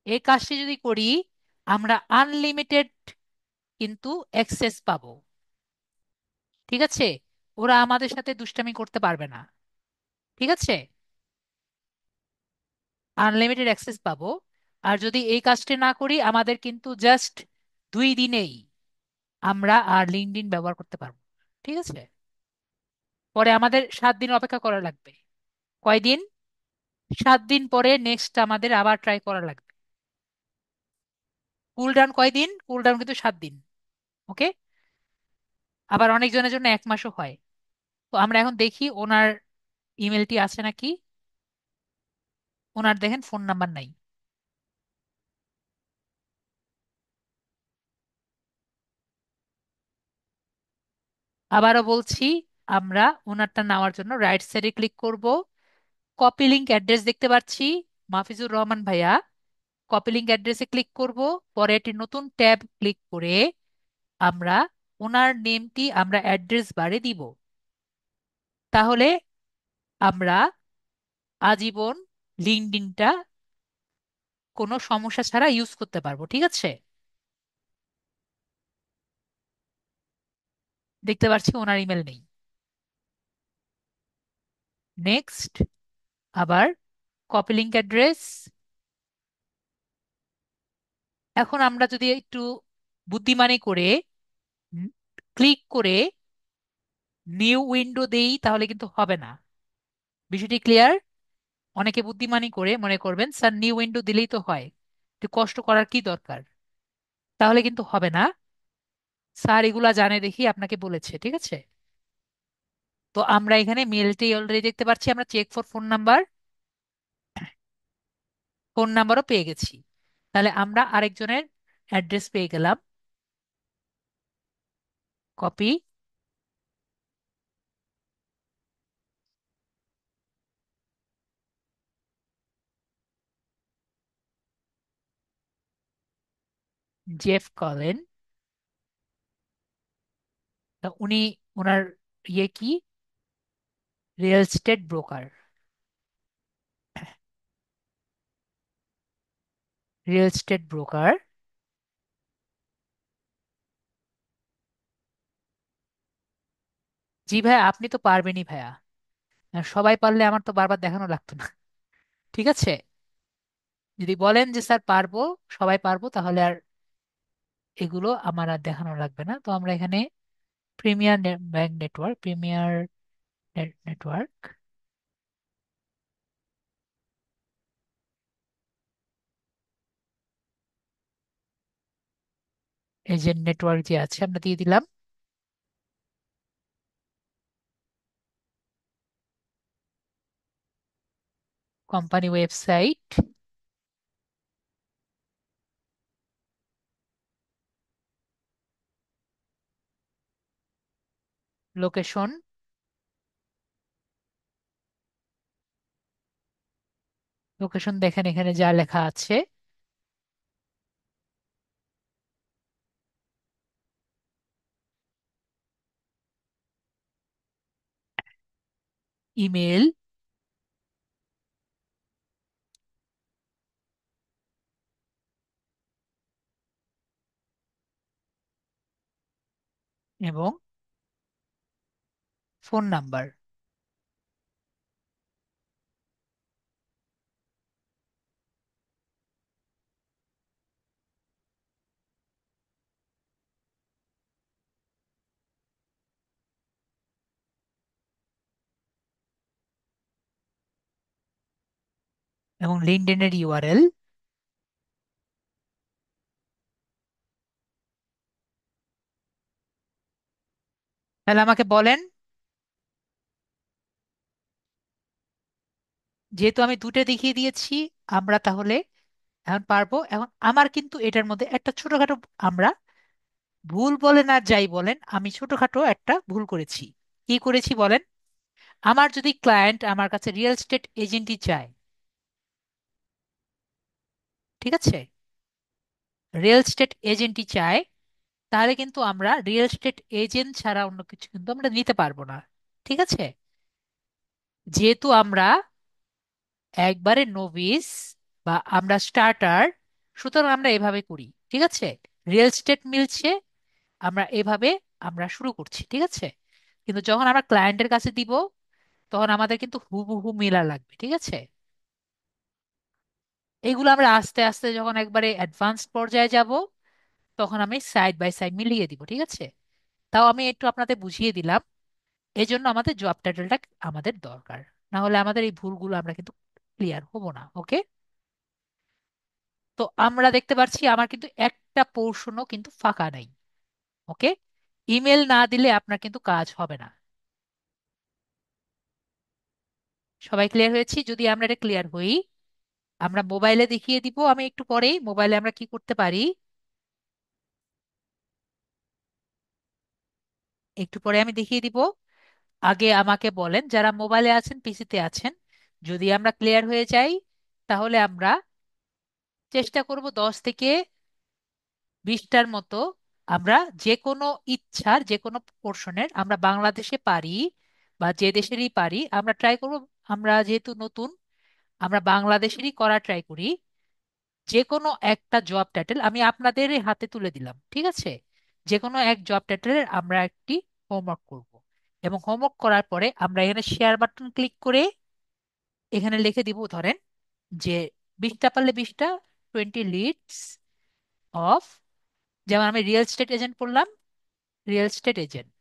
এই কাজটি যদি করি, আমরা আনলিমিটেড কিন্তু অ্যাক্সেস পাবো। ঠিক আছে? ওরা আমাদের সাথে দুষ্টামি করতে পারবে না। ঠিক আছে? আনলিমিটেড অ্যাক্সেস পাবো। আর যদি এই কাজটি না করি, আমাদের কিন্তু জাস্ট 2 দিনেই আমরা আর লিঙ্কডইন ব্যবহার করতে পারবো। ঠিক আছে? পরে আমাদের 7 দিন অপেক্ষা করা লাগবে। কয়দিন? 7 দিন পরে নেক্সট আমাদের আবার ট্রাই করা লাগবে। কুল ডাউন কয়দিন? কুল ডাউন কিন্তু 7 দিন। ওকে। আবার অনেকজনের জন্য 1 মাসও হয়। তো আমরা এখন দেখি ওনার ইমেলটি আছে নাকি। ওনার দেখেন ফোন নাম্বার নাই। আবারও বলছি, আমরা ওনারটা নেওয়ার জন্য রাইট সাইডে ক্লিক করব। কপি লিংক অ্যাড্রেস দেখতে পাচ্ছি, মাহফিজুর রহমান ভাইয়া। কপি লিংক অ্যাড্রেসে ক্লিক করব। পরে একটি নতুন ট্যাব ক্লিক করে আমরা ওনার নেমটি আমরা অ্যাড্রেস বারে দিব। তাহলে আমরা আজীবন লিঙ্কডইনটা কোনো সমস্যা ছাড়া ইউজ করতে পারবো, ঠিক আছে? দেখতে পাচ্ছি ওনার ইমেল নেই। নেক্সট, আবার কপি লিংক অ্যাড্রেস। এখন আমরা যদি একটু বুদ্ধিমানি করে ক্লিক করে নিউ উইন্ডো দেই তাহলে কিন্তু হবে না। বিষয়টি ক্লিয়ার? অনেকে বুদ্ধিমানি করে মনে করবেন স্যার নিউ উইন্ডো দিলেই তো হয়, তো কষ্ট করার কি দরকার। তাহলে কিন্তু হবে না। স্যার এগুলা জানে দেখি আপনাকে বলেছে, ঠিক আছে? তো আমরা এখানে মেলটি অলরেডি দেখতে পাচ্ছি, আমরা check for phone number, phone নাম্বারও পেয়ে গেছি। তাহলে আমরা আরেকজনের অ্যাড্রেস পেয়ে গেলাম। কপি, জেফ কলেন। তা উনি, ওনার ইয়ে কি, real estate broker. Real estate broker. জি ভাইয়া, আপনি তো পারবেনই ভাইয়া। আর সবাই পারলে আমার তো বারবার দেখানো লাগতো না। ঠিক আছে, যদি বলেন যে স্যার পারবো, সবাই পারবো, তাহলে আর এগুলো আমার আর দেখানো লাগবে না। তো আমরা এখানে premier bank network, premier network, agent network যে আছে আমরা দিয়ে দিলাম। কোম্পানি ওয়েবসাইট, লোকেশন, লোকেশন দেখেন এখানে যা লেখা আছে। ইমেল, এবং ফোন নাম্বার। এবং লিঙ্কডইনের ইউআরএল। তাহলে আমাকে বলেন, যেহেতু আমি দুটো দেখিয়ে দিয়েছি, আমরা তাহলে এখন পারবো। এখন আমার কিন্তু এটার মধ্যে একটা ছোটখাটো, আমরা ভুল বলেন আর যাই বলেন, আমি ছোটখাটো একটা ভুল করেছি। কি করেছি বলেন? আমার যদি ক্লায়েন্ট আমার কাছে রিয়েল এস্টেট এজেন্টই চায়, ঠিক আছে, রিয়েল এস্টেট এজেন্টই চায়, তাহলে কিন্তু আমরা রিয়েল এস্টেট এজেন্ট ছাড়া অন্য কিছু কিন্তু আমরা নিতে পারবো না, ঠিক আছে? যেহেতু আমরা একবারে নভিস বা আমরা স্টার্টার, সুতরাং আমরা এভাবে করি, ঠিক আছে? রিয়েল এস্টেট মিলছে, আমরা এভাবে আমরা শুরু করছি, ঠিক আছে? কিন্তু যখন আমরা ক্লায়েন্টের কাছে দিব, তখন আমাদের কিন্তু হুবহু মিলা লাগবে, ঠিক আছে? এইগুলো আমরা আস্তে আস্তে যখন একবারে অ্যাডভান্স পর্যায়ে যাব, তখন আমি সাইড বাই সাইড মিলিয়ে দিব, ঠিক আছে? তাও আমি একটু আপনাদের বুঝিয়ে দিলাম। এই জন্য আমাদের জব টাইটেলটা আমাদের দরকার, না হলে আমাদের এই ভুলগুলো আমরা কিন্তু ক্লিয়ার হব না, ওকে? তো আমরা দেখতে পাচ্ছি আমার কিন্তু একটা পোর্শনও কিন্তু ফাঁকা নাই, ওকে? ইমেল না দিলে আপনার কিন্তু কাজ হবে না। সবাই ক্লিয়ার হয়েছি? যদি আমরা এটা ক্লিয়ার হই, আমরা মোবাইলে দেখিয়ে দিব আমি একটু পরেই মোবাইলে আমরা কি করতে পারি। একটু পরে আমি দেখিয়ে দিব। আগে আমাকে বলেন, যারা মোবাইলে আছেন, পিসিতে আছেন, যদি আমরা ক্লিয়ার হয়ে যাই তাহলে আমরা চেষ্টা করব 10 থেকে 20টার মতো। আমরা যে কোনো ইচ্ছার যে কোনো পোর্শনের আমরা বাংলাদেশে পারি বা যে দেশেরই পারি আমরা ট্রাই করব। আমরা যেহেতু নতুন, আমরা বাংলাদেশেরই করা ট্রাই করি। যে কোনো একটা জব টাইটেল আমি আপনাদের হাতে তুলে দিলাম, ঠিক আছে? যে কোনো এক জব টাইটেলের আমরা একটি হোমওয়ার্ক করব, এবং হোমওয়ার্ক করার পরে আমরা এখানে শেয়ার বাটন ক্লিক করে এখানে লিখে দিব, ধরেন যে 20টা পারলে 20টা, 20 লিডস অফ, যেমন আমি রিয়েল এস্টেট এজেন্ট বললাম, real estate agent,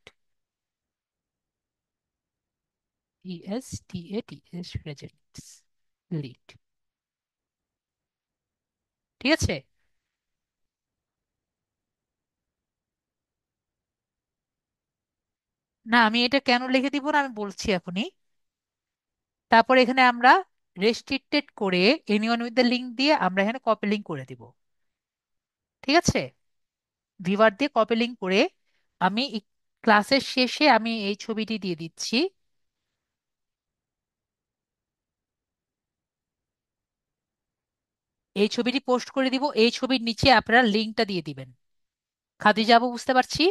ESTAT, agents lead, ঠিক আছে? না, আমি এটা কেন লিখে দিব না, আমি বলছি এখনই। তারপর এখানে আমরা রেস্ট্রিক্টেড করে এনিওয়ান উইথ দ্য লিঙ্ক দিয়ে আমরা এখানে কপি লিঙ্ক করে দিব, ঠিক আছে? ভিভার দিয়ে কপি লিঙ্ক করে আমি ক্লাসের শেষে আমি এই ছবিটি দিয়ে দিচ্ছি। এই ছবিটি পোস্ট করে দিব, এই ছবির নিচে আপনারা লিঙ্কটা দিয়ে দিবেন। খাদি যাবো, বুঝতে পারছি।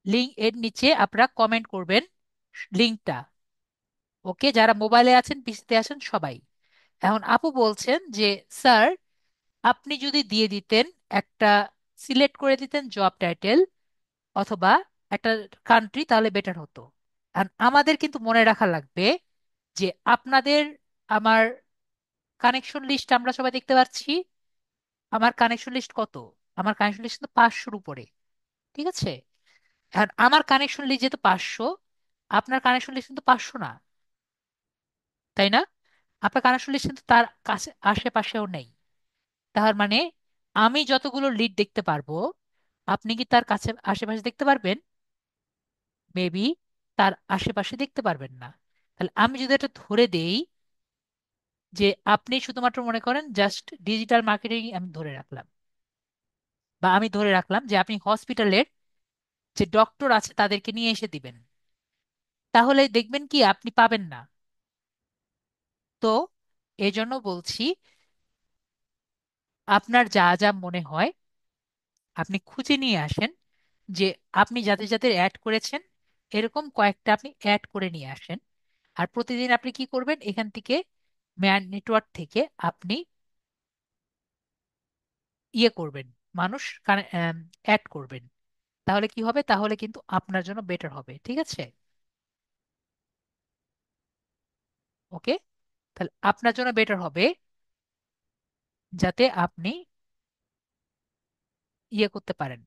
লিঙ্ক এর নিচে আপনারা কমেন্ট করবেন লিঙ্কটা। ওকে, যারা মোবাইলে আছেন, পিসিতে আছেন, সবাই। এখন আপু বলছেন যে, স্যার, আপনি যদি দিয়ে দিতেন একটা, সিলেক্ট করে দিতেন জব টাইটেল অথবা একটা কান্ট্রি, তাহলে বেটার হতো। আর আমাদের কিন্তু মনে রাখা লাগবে যে আপনাদের, আমার কানেকশন লিস্ট আমরা সবাই দেখতে পাচ্ছি। আমার কানেকশন লিস্ট কত? আমার কানেকশন লিস্ট তো 500-র উপরে, ঠিক আছে? আর আমার কানেকশন লিস্ট যেহেতু 500, আপনার কানেকশন লিস্ট কিন্তু 500 না, তাই না? আপনার কানেকশন লিস্ট কিন্তু তার কাছে আশেপাশেও নেই। তার মানে আমি যতগুলো লিড দেখতে পারবো, আপনি কি তার কাছে আশেপাশে দেখতে পারবেন? মেবি তার আশেপাশে দেখতে পারবেন না। তাহলে আমি যদি এটা ধরে দেই যে আপনি শুধুমাত্র মনে করেন জাস্ট ডিজিটাল মার্কেটিং, আমি ধরে রাখলাম, বা আমি ধরে রাখলাম যে আপনি হসপিটালের যে ডক্টর আছে তাদেরকে নিয়ে এসে দিবেন, তাহলে দেখবেন কি আপনি পাবেন না। তো এজন্য বলছি, আপনার যা যা মনে হয় আপনি খুঁজে নিয়ে আসেন, যে আপনি যাদের যাদের অ্যাড করেছেন এরকম কয়েকটা আপনি অ্যাড করে নিয়ে আসেন। আর প্রতিদিন আপনি কি করবেন, এখান থেকে ম্যান নেটওয়ার্ক থেকে আপনি ইয়ে করবেন, মানুষ অ্যাড করবেন। তাহলে কি হবে, তাহলে কিন্তু আপনার জন্য বেটার হবে, ঠিক আছে? ওকে, তাহলে আপনার জন্য বেটার হবে, যাতে আপনি ইয়ে করতে পারেন।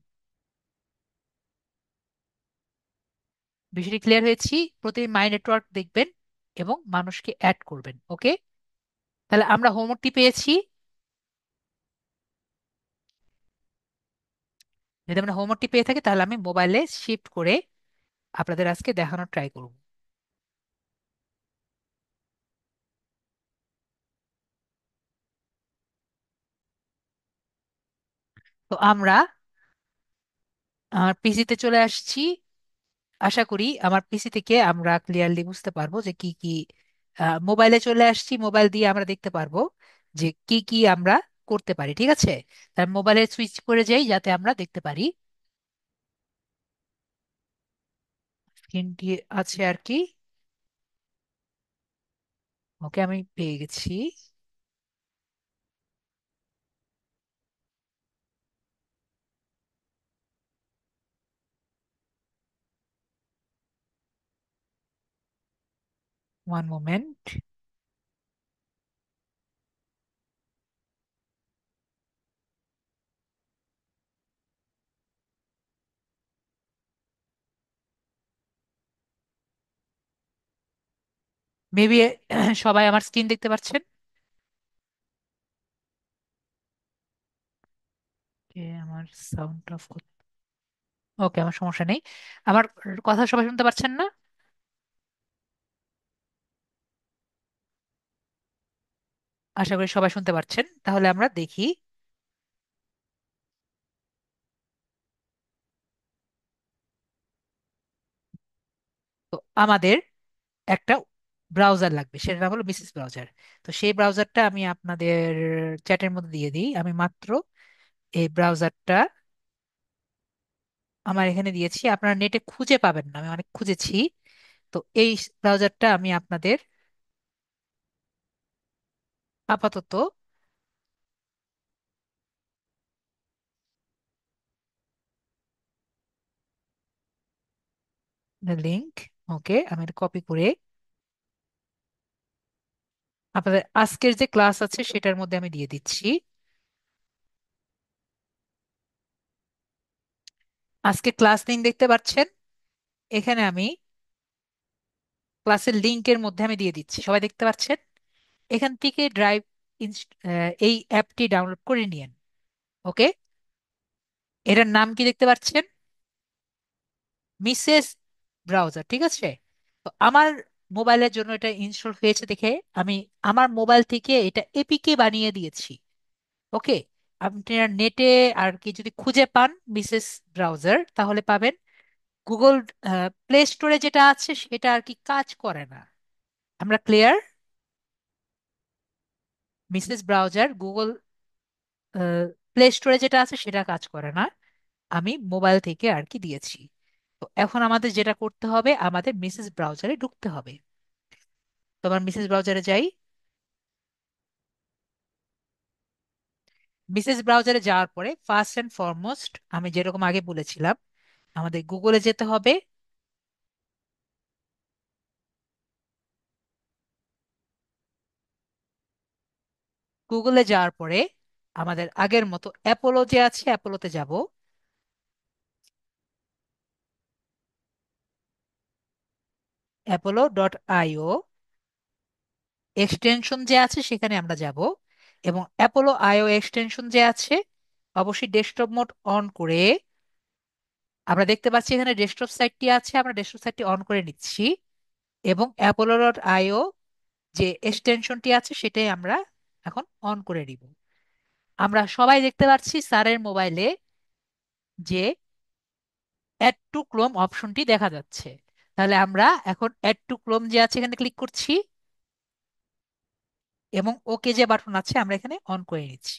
বিষয়টি ক্লিয়ার হয়েছি? প্রতিদিন মাই নেটওয়ার্ক দেখবেন এবং মানুষকে অ্যাড করবেন। ওকে, তাহলে আমরা হোমওয়ার্কটি পেয়েছি। যদি আমরা হোমওয়ার্কটি পেয়ে থাকি তাহলে আমি মোবাইলে শিফট করে আপনাদের আজকে দেখানোর ট্রাই করব। তো আমরা আমার পিসিতে চলে আসছি। আশা করি আমার পিসি থেকে আমরা ক্লিয়ারলি বুঝতে পারবো যে কি কি, মোবাইলে চলে আসছি, মোবাইল দিয়ে আমরা দেখতে পারবো যে কি কি আমরা করতে পারি, ঠিক আছে? তার মোবাইলে সুইচ করে যাই যাতে আমরা দেখতে পারি। স্ক্রিনটি আছে আর কি। ওকে, আমি পেয়ে গেছি। One moment. মেবি সবাই আমার স্ক্রিন দেখতে পাচ্ছেন? আমার সাউন্ড অফ। ওকে, আমার সমস্যা নেই। আমার কথা সবাই শুনতে পাচ্ছেন না? আশা করি সবাই শুনতে পাচ্ছেন। তাহলে আমরা দেখি। তো আমাদের একটা ব্রাউজার লাগবে, সেটা নাম হলো মিসেস ব্রাউজার। তো সেই ব্রাউজারটা আমি আপনাদের চ্যাটের মধ্যে দিয়ে দিই। আমি মাত্র এই ব্রাউজারটা আমার এখানে দিয়েছি, আপনারা নেটে খুঁজে পাবেন না, আমি অনেক খুঁজেছি। তো এই ব্রাউজারটা আমি আপনাদের আপাতত লিংক, ওকে, আমি কপি করে আপনাদের আজকের যে ক্লাস আছে সেটার মধ্যে আমি দিয়ে দিচ্ছি। আজকে ক্লাস লিংক দেখতে পাচ্ছেন, এখানে আমি ক্লাসের লিংকের মধ্যে আমি দিয়ে দিচ্ছি, সবাই দেখতে পাচ্ছেন। এখান থেকে ড্রাইভ এই অ্যাপটি ডাউনলোড করে নিয়েন। ওকে, এটার নাম কি দেখতে পাচ্ছেন? মিসেস ব্রাউজার, ঠিক আছে। তো আমার মোবাইলের জন্য এটা ইনস্টল হয়েছে দেখে আমি আমার মোবাইল থেকে এটা এপিকে বানিয়ে দিয়েছি। ওকে, আপনারা নেটে আর কি যদি খুঁজে পান মিসেস ব্রাউজার তাহলে পাবেন। গুগল প্লে স্টোরে যেটা আছে সেটা আর কি কাজ করে না। আমরা clear? Mrs browser Google play স্টোরে যেটা আছে সেটা কাজ করে না, আমি মোবাইল থেকে আর কি দিয়েছি। তো এখন আমাদের যেটা করতে হবে, আমাদের মিসেস ব্রাউজারে ঢুকতে হবে। তো আমার মিসেস ব্রাউজারে যাই। মিসেস ব্রাউজারে যাওয়ার পরে ফার্স্ট অ্যান্ড ফরমোস্ট আমি যেরকম আগে বলেছিলাম, আমাদের গুগলে যেতে হবে। গুগলে যাওয়ার পরে আমাদের আগের মতো অ্যাপোলো যে আছে অ্যাপোলোতে যাব। অ্যাপোলো ডট আইও এক্সটেনশন যে আছে সেখানে আমরা যাব, এবং অ্যাপোলো আইও এক্সটেনশন যে আছে অবশ্যই ডেস্কটপ মোড অন করে, আমরা দেখতে পাচ্ছি এখানে ডেস্কটপ সাইটটি আছে, আমরা ডেস্কটপ সাইটটি অন করে নিচ্ছি। এবং অ্যাপোলো ডট আইও যে এক্সটেনশনটি আছে সেটাই আমরা এখন অন করে নিব। আমরা সবাই দেখতে পাচ্ছি স্যারের মোবাইলে যে অ্যাড টু ক্রোম অপশনটি দেখা যাচ্ছে। তাহলে আমরা এখন অ্যাড টু ক্রোম যে আছে এখানে ক্লিক করছি, এবং ওকে যে বাটন আছে আমরা এখানে অন করে নিচ্ছি।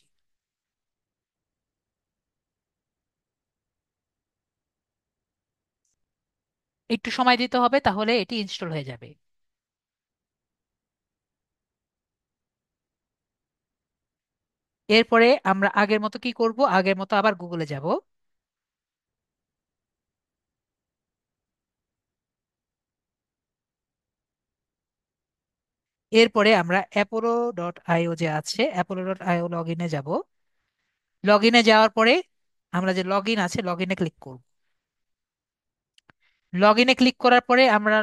একটু সময় দিতে হবে, তাহলে এটি ইনস্টল হয়ে যাবে। এরপরে আমরা আগের মতো কি করব, আগের মতো আবার গুগলে যাব। এরপরে আমরা অ্যাপোলো ডট আইও যে আছে অ্যাপোলো ডট আইও লগ ইনে যাব। লগ ইনে যাওয়ার পরে আমরা যে লগ ইন আছে লগ ইনে ক্লিক করব। লগ ইনে ক্লিক করার পরে আমরা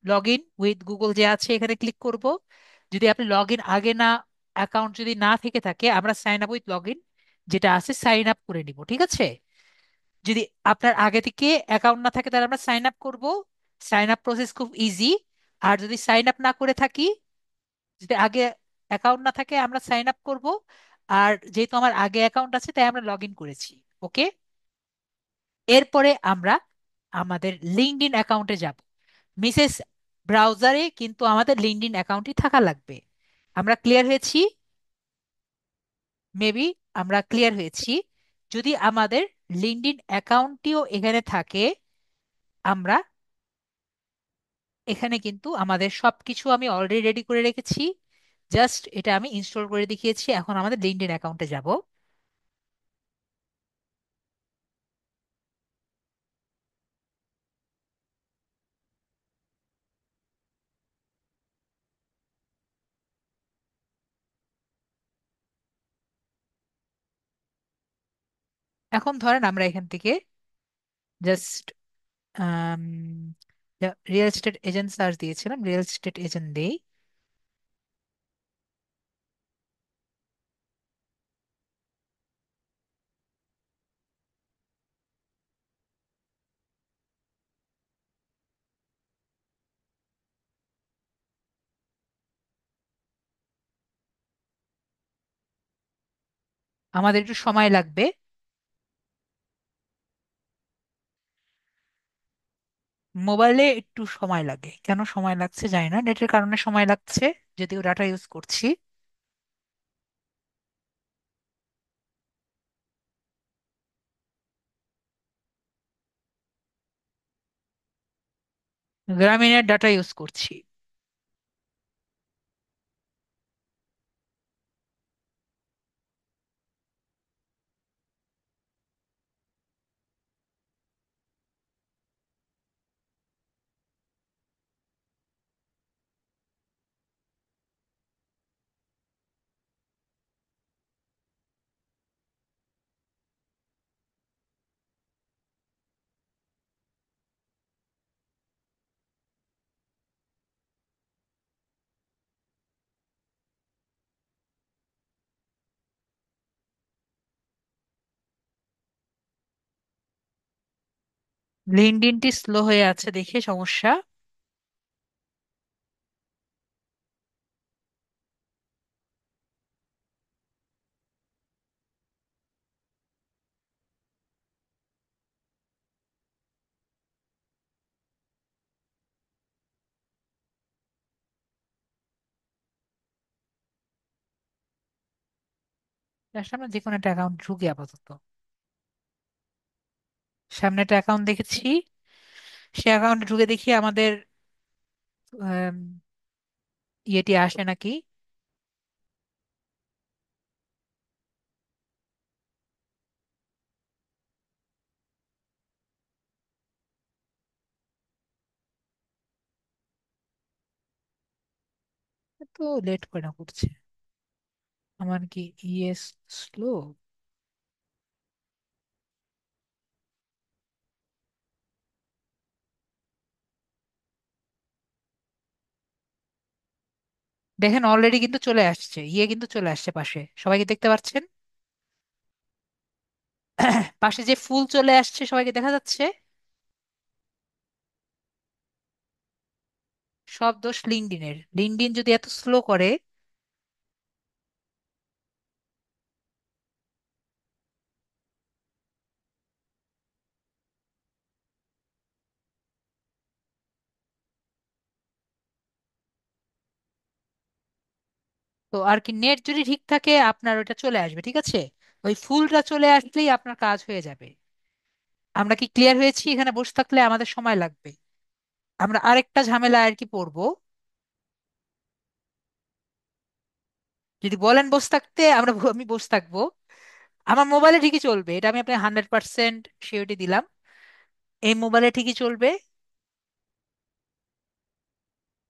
লগ ইন উইথ গুগল যে আছে এখানে ক্লিক করব। যদি আপনি লগ ইন আগে না, অ্যাকাউন্ট যদি না থেকে থাকে, আমরা sign up with log in যেটা আছে সাইন আপ করে নিব, ঠিক আছে। যদি আপনার আগে থেকে অ্যাকাউন্ট না থাকে তাহলে আমরা সাইন আপ করব। সাইন আপ প্রসেস খুব ইজি। আর যদি সাইন আপ না করে থাকি, যদি আগে অ্যাকাউন্ট না থাকে আমরা সাইন আপ করব। আর যেহেতু আমার আগে অ্যাকাউন্ট আছে তাই আমরা লগ ইন করেছি। ওকে, এরপরে আমরা আমাদের লিঙ্কডইন অ্যাকাউন্টে যাব। মিসেস ব্রাউজারে কিন্তু আমাদের লিঙ্কডইন অ্যাকাউন্টই থাকা লাগবে। আমরা ক্লিয়ার হয়েছি? মেবি আমরা ক্লিয়ার হয়েছি। যদি আমাদের লিঙ্কডইন অ্যাকাউন্টটিও এখানে থাকে, আমরা এখানে কিন্তু আমাদের সবকিছু আমি অলরেডি রেডি করে রেখেছি। জাস্ট এটা আমি ইনস্টল করে দেখিয়েছি। এখন আমাদের লিঙ্কডইন অ্যাকাউন্টে যাব। এখন ধরেন আমরা এখান থেকে just real estate agent search দিয়েছিলাম, রিয়েল এস্টেট এজেন্ট দেই। আমাদের একটু সময় লাগবে। মোবাইলে একটু সময় লাগে, কেন সময় লাগছে জানি না, নেটের কারণে সময় লাগছে, যদিও ডাটা ইউজ করছি। গ্রামীণের ডাটা ইউজ করছি। লিঙ্কডইনটি স্লো হয়ে আছে দেখে সমস্যা। আসলে আমরা যে কোনো একটা অ্যাকাউন্ট ঢুকি আপাতত। সামনে একটা অ্যাকাউন্ট দেখেছি, সে অ্যাকাউন্টে ঢুকে দেখি আমাদের আম, ইয়েটি আসে নাকি। তো লেট করে না করছে, আমার কি ইএস স্লো? দেখেন অলরেডি কিন্তু চলে আসছে, ইয়ে কিন্তু চলে আসছে পাশে, সবাইকে দেখতে পাচ্ছেন? পাশে যে ফুল চলে আসছে সবাইকে দেখা যাচ্ছে। সব দোষ লিঙ্কডইনের, লিঙ্কডইন যদি এত স্লো করে। তো আর কি, নেট যদি ঠিক থাকে আপনার ওটা চলে আসবে, ঠিক আছে? ওই ফুলটা চলে আসলেই আপনার কাজ হয়ে যাবে। আমরা কি ক্লিয়ার হয়েছি? এখানে বসে থাকলে আমাদের সময় লাগবে। আমরা আরেকটা ঝামেলা আর কি পড়বো। যদি বলেন বসে থাকতে, আমি বসে থাকবো। আমার মোবাইলে ঠিকই চলবে, এটা আমি আপনাকে 100% সিওরিটি দিলাম। এই মোবাইলে ঠিকই চলবে।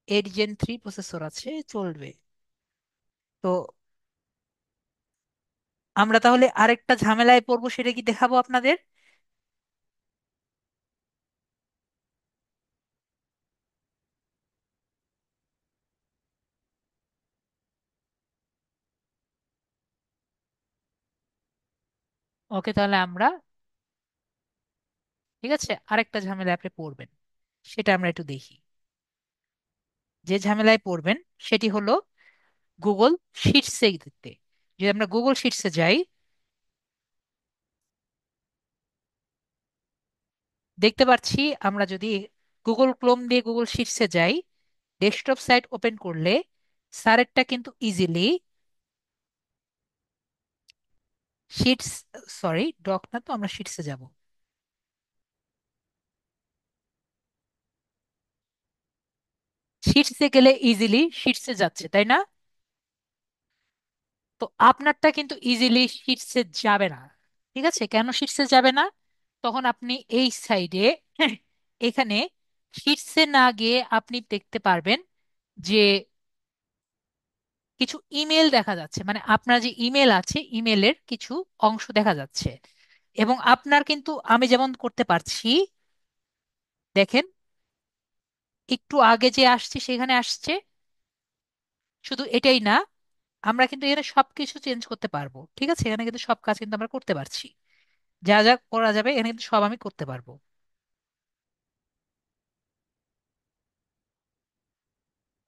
8 Gen 3 প্রসেসর আছে, চলবে। তো আমরা তাহলে আরেকটা ঝামেলায় পড়বো, সেটা কি দেখাবো আপনাদের। ওকে, তাহলে আমরা, ঠিক আছে, আরেকটা ঝামেলায় আপনি পড়বেন, সেটা আমরা একটু দেখি। যে ঝামেলায় পড়বেন সেটি হলো গুগল শিটসে দিতে। যদি আমরা গুগল শিটসে যাই, দেখতে পাচ্ছি আমরা যদি গুগল ক্রোম দিয়ে গুগল শিটসে যাই, ডেস্কটপ সাইট ওপেন করলে স্যারেরটা কিন্তু ইজিলি শিটস, সরি ডক না, তো আমরা শিটসে যাব। শিটসে গেলে ইজিলি শিটসে যাচ্ছে, তাই না? তো আপনারটা কিন্তু ইজিলি শিটসে যাবে না। ঠিক আছে, কেন শিটসে যাবে না? তখন আপনি এই সাইডে এখানে শিটসে না গিয়ে আপনি দেখতে পারবেন যে কিছু ইমেল দেখা যাচ্ছে, মানে আপনার যে ইমেল আছে ইমেলের কিছু অংশ দেখা যাচ্ছে। এবং আপনার কিন্তু আমি যেমন করতে পারছি, দেখেন একটু আগে যে আসছে সেখানে আসছে। শুধু এটাই না, আমরা কিন্তু এখানে সবকিছু চেঞ্জ করতে পারবো, ঠিক আছে? এখানে কিন্তু সব কাজ কিন্তু আমরা করতে পারছি, যা যা করা যাবে এখানে কিন্তু সব আমি করতে পারবো।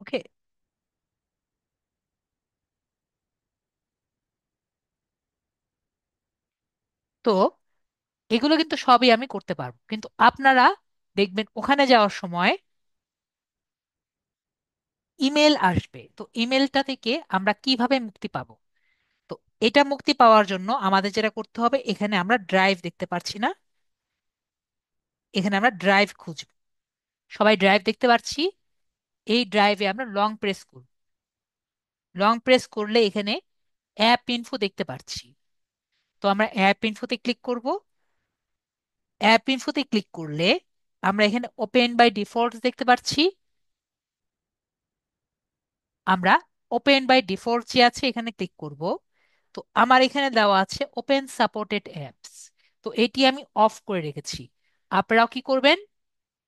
ওকে। তো এগুলো কিন্তু সবই আমি করতে পারবো, কিন্তু আপনারা দেখবেন ওখানে যাওয়ার সময় ইমেল আসবে। তো ইমেলটা থেকে আমরা কিভাবে মুক্তি পাবো? তো এটা মুক্তি পাওয়ার জন্য আমাদের যেটা করতে হবে, এখানে আমরা ড্রাইভ দেখতে পাচ্ছি না, এখানে আমরা ড্রাইভ খুঁজব। সবাই ড্রাইভ দেখতে পাচ্ছি, এই ড্রাইভে আমরা লং প্রেস করব। লং প্রেস করলে এখানে অ্যাপ ইনফো দেখতে পাচ্ছি। তো আমরা অ্যাপ ইনফোতে ক্লিক করব। অ্যাপ ইনফোতে ক্লিক করলে আমরা এখানে ওপেন বাই ডিফল্ট দেখতে পাচ্ছি। আমরা ওপেন বাই ডিফল্ট যে আছে এখানে ক্লিক করব। তো আমার এখানে দেওয়া আছে ওপেন সাপোর্টেড অ্যাপস। তো এটি আমি অফ করে রেখেছি। আপনারাও কি করবেন?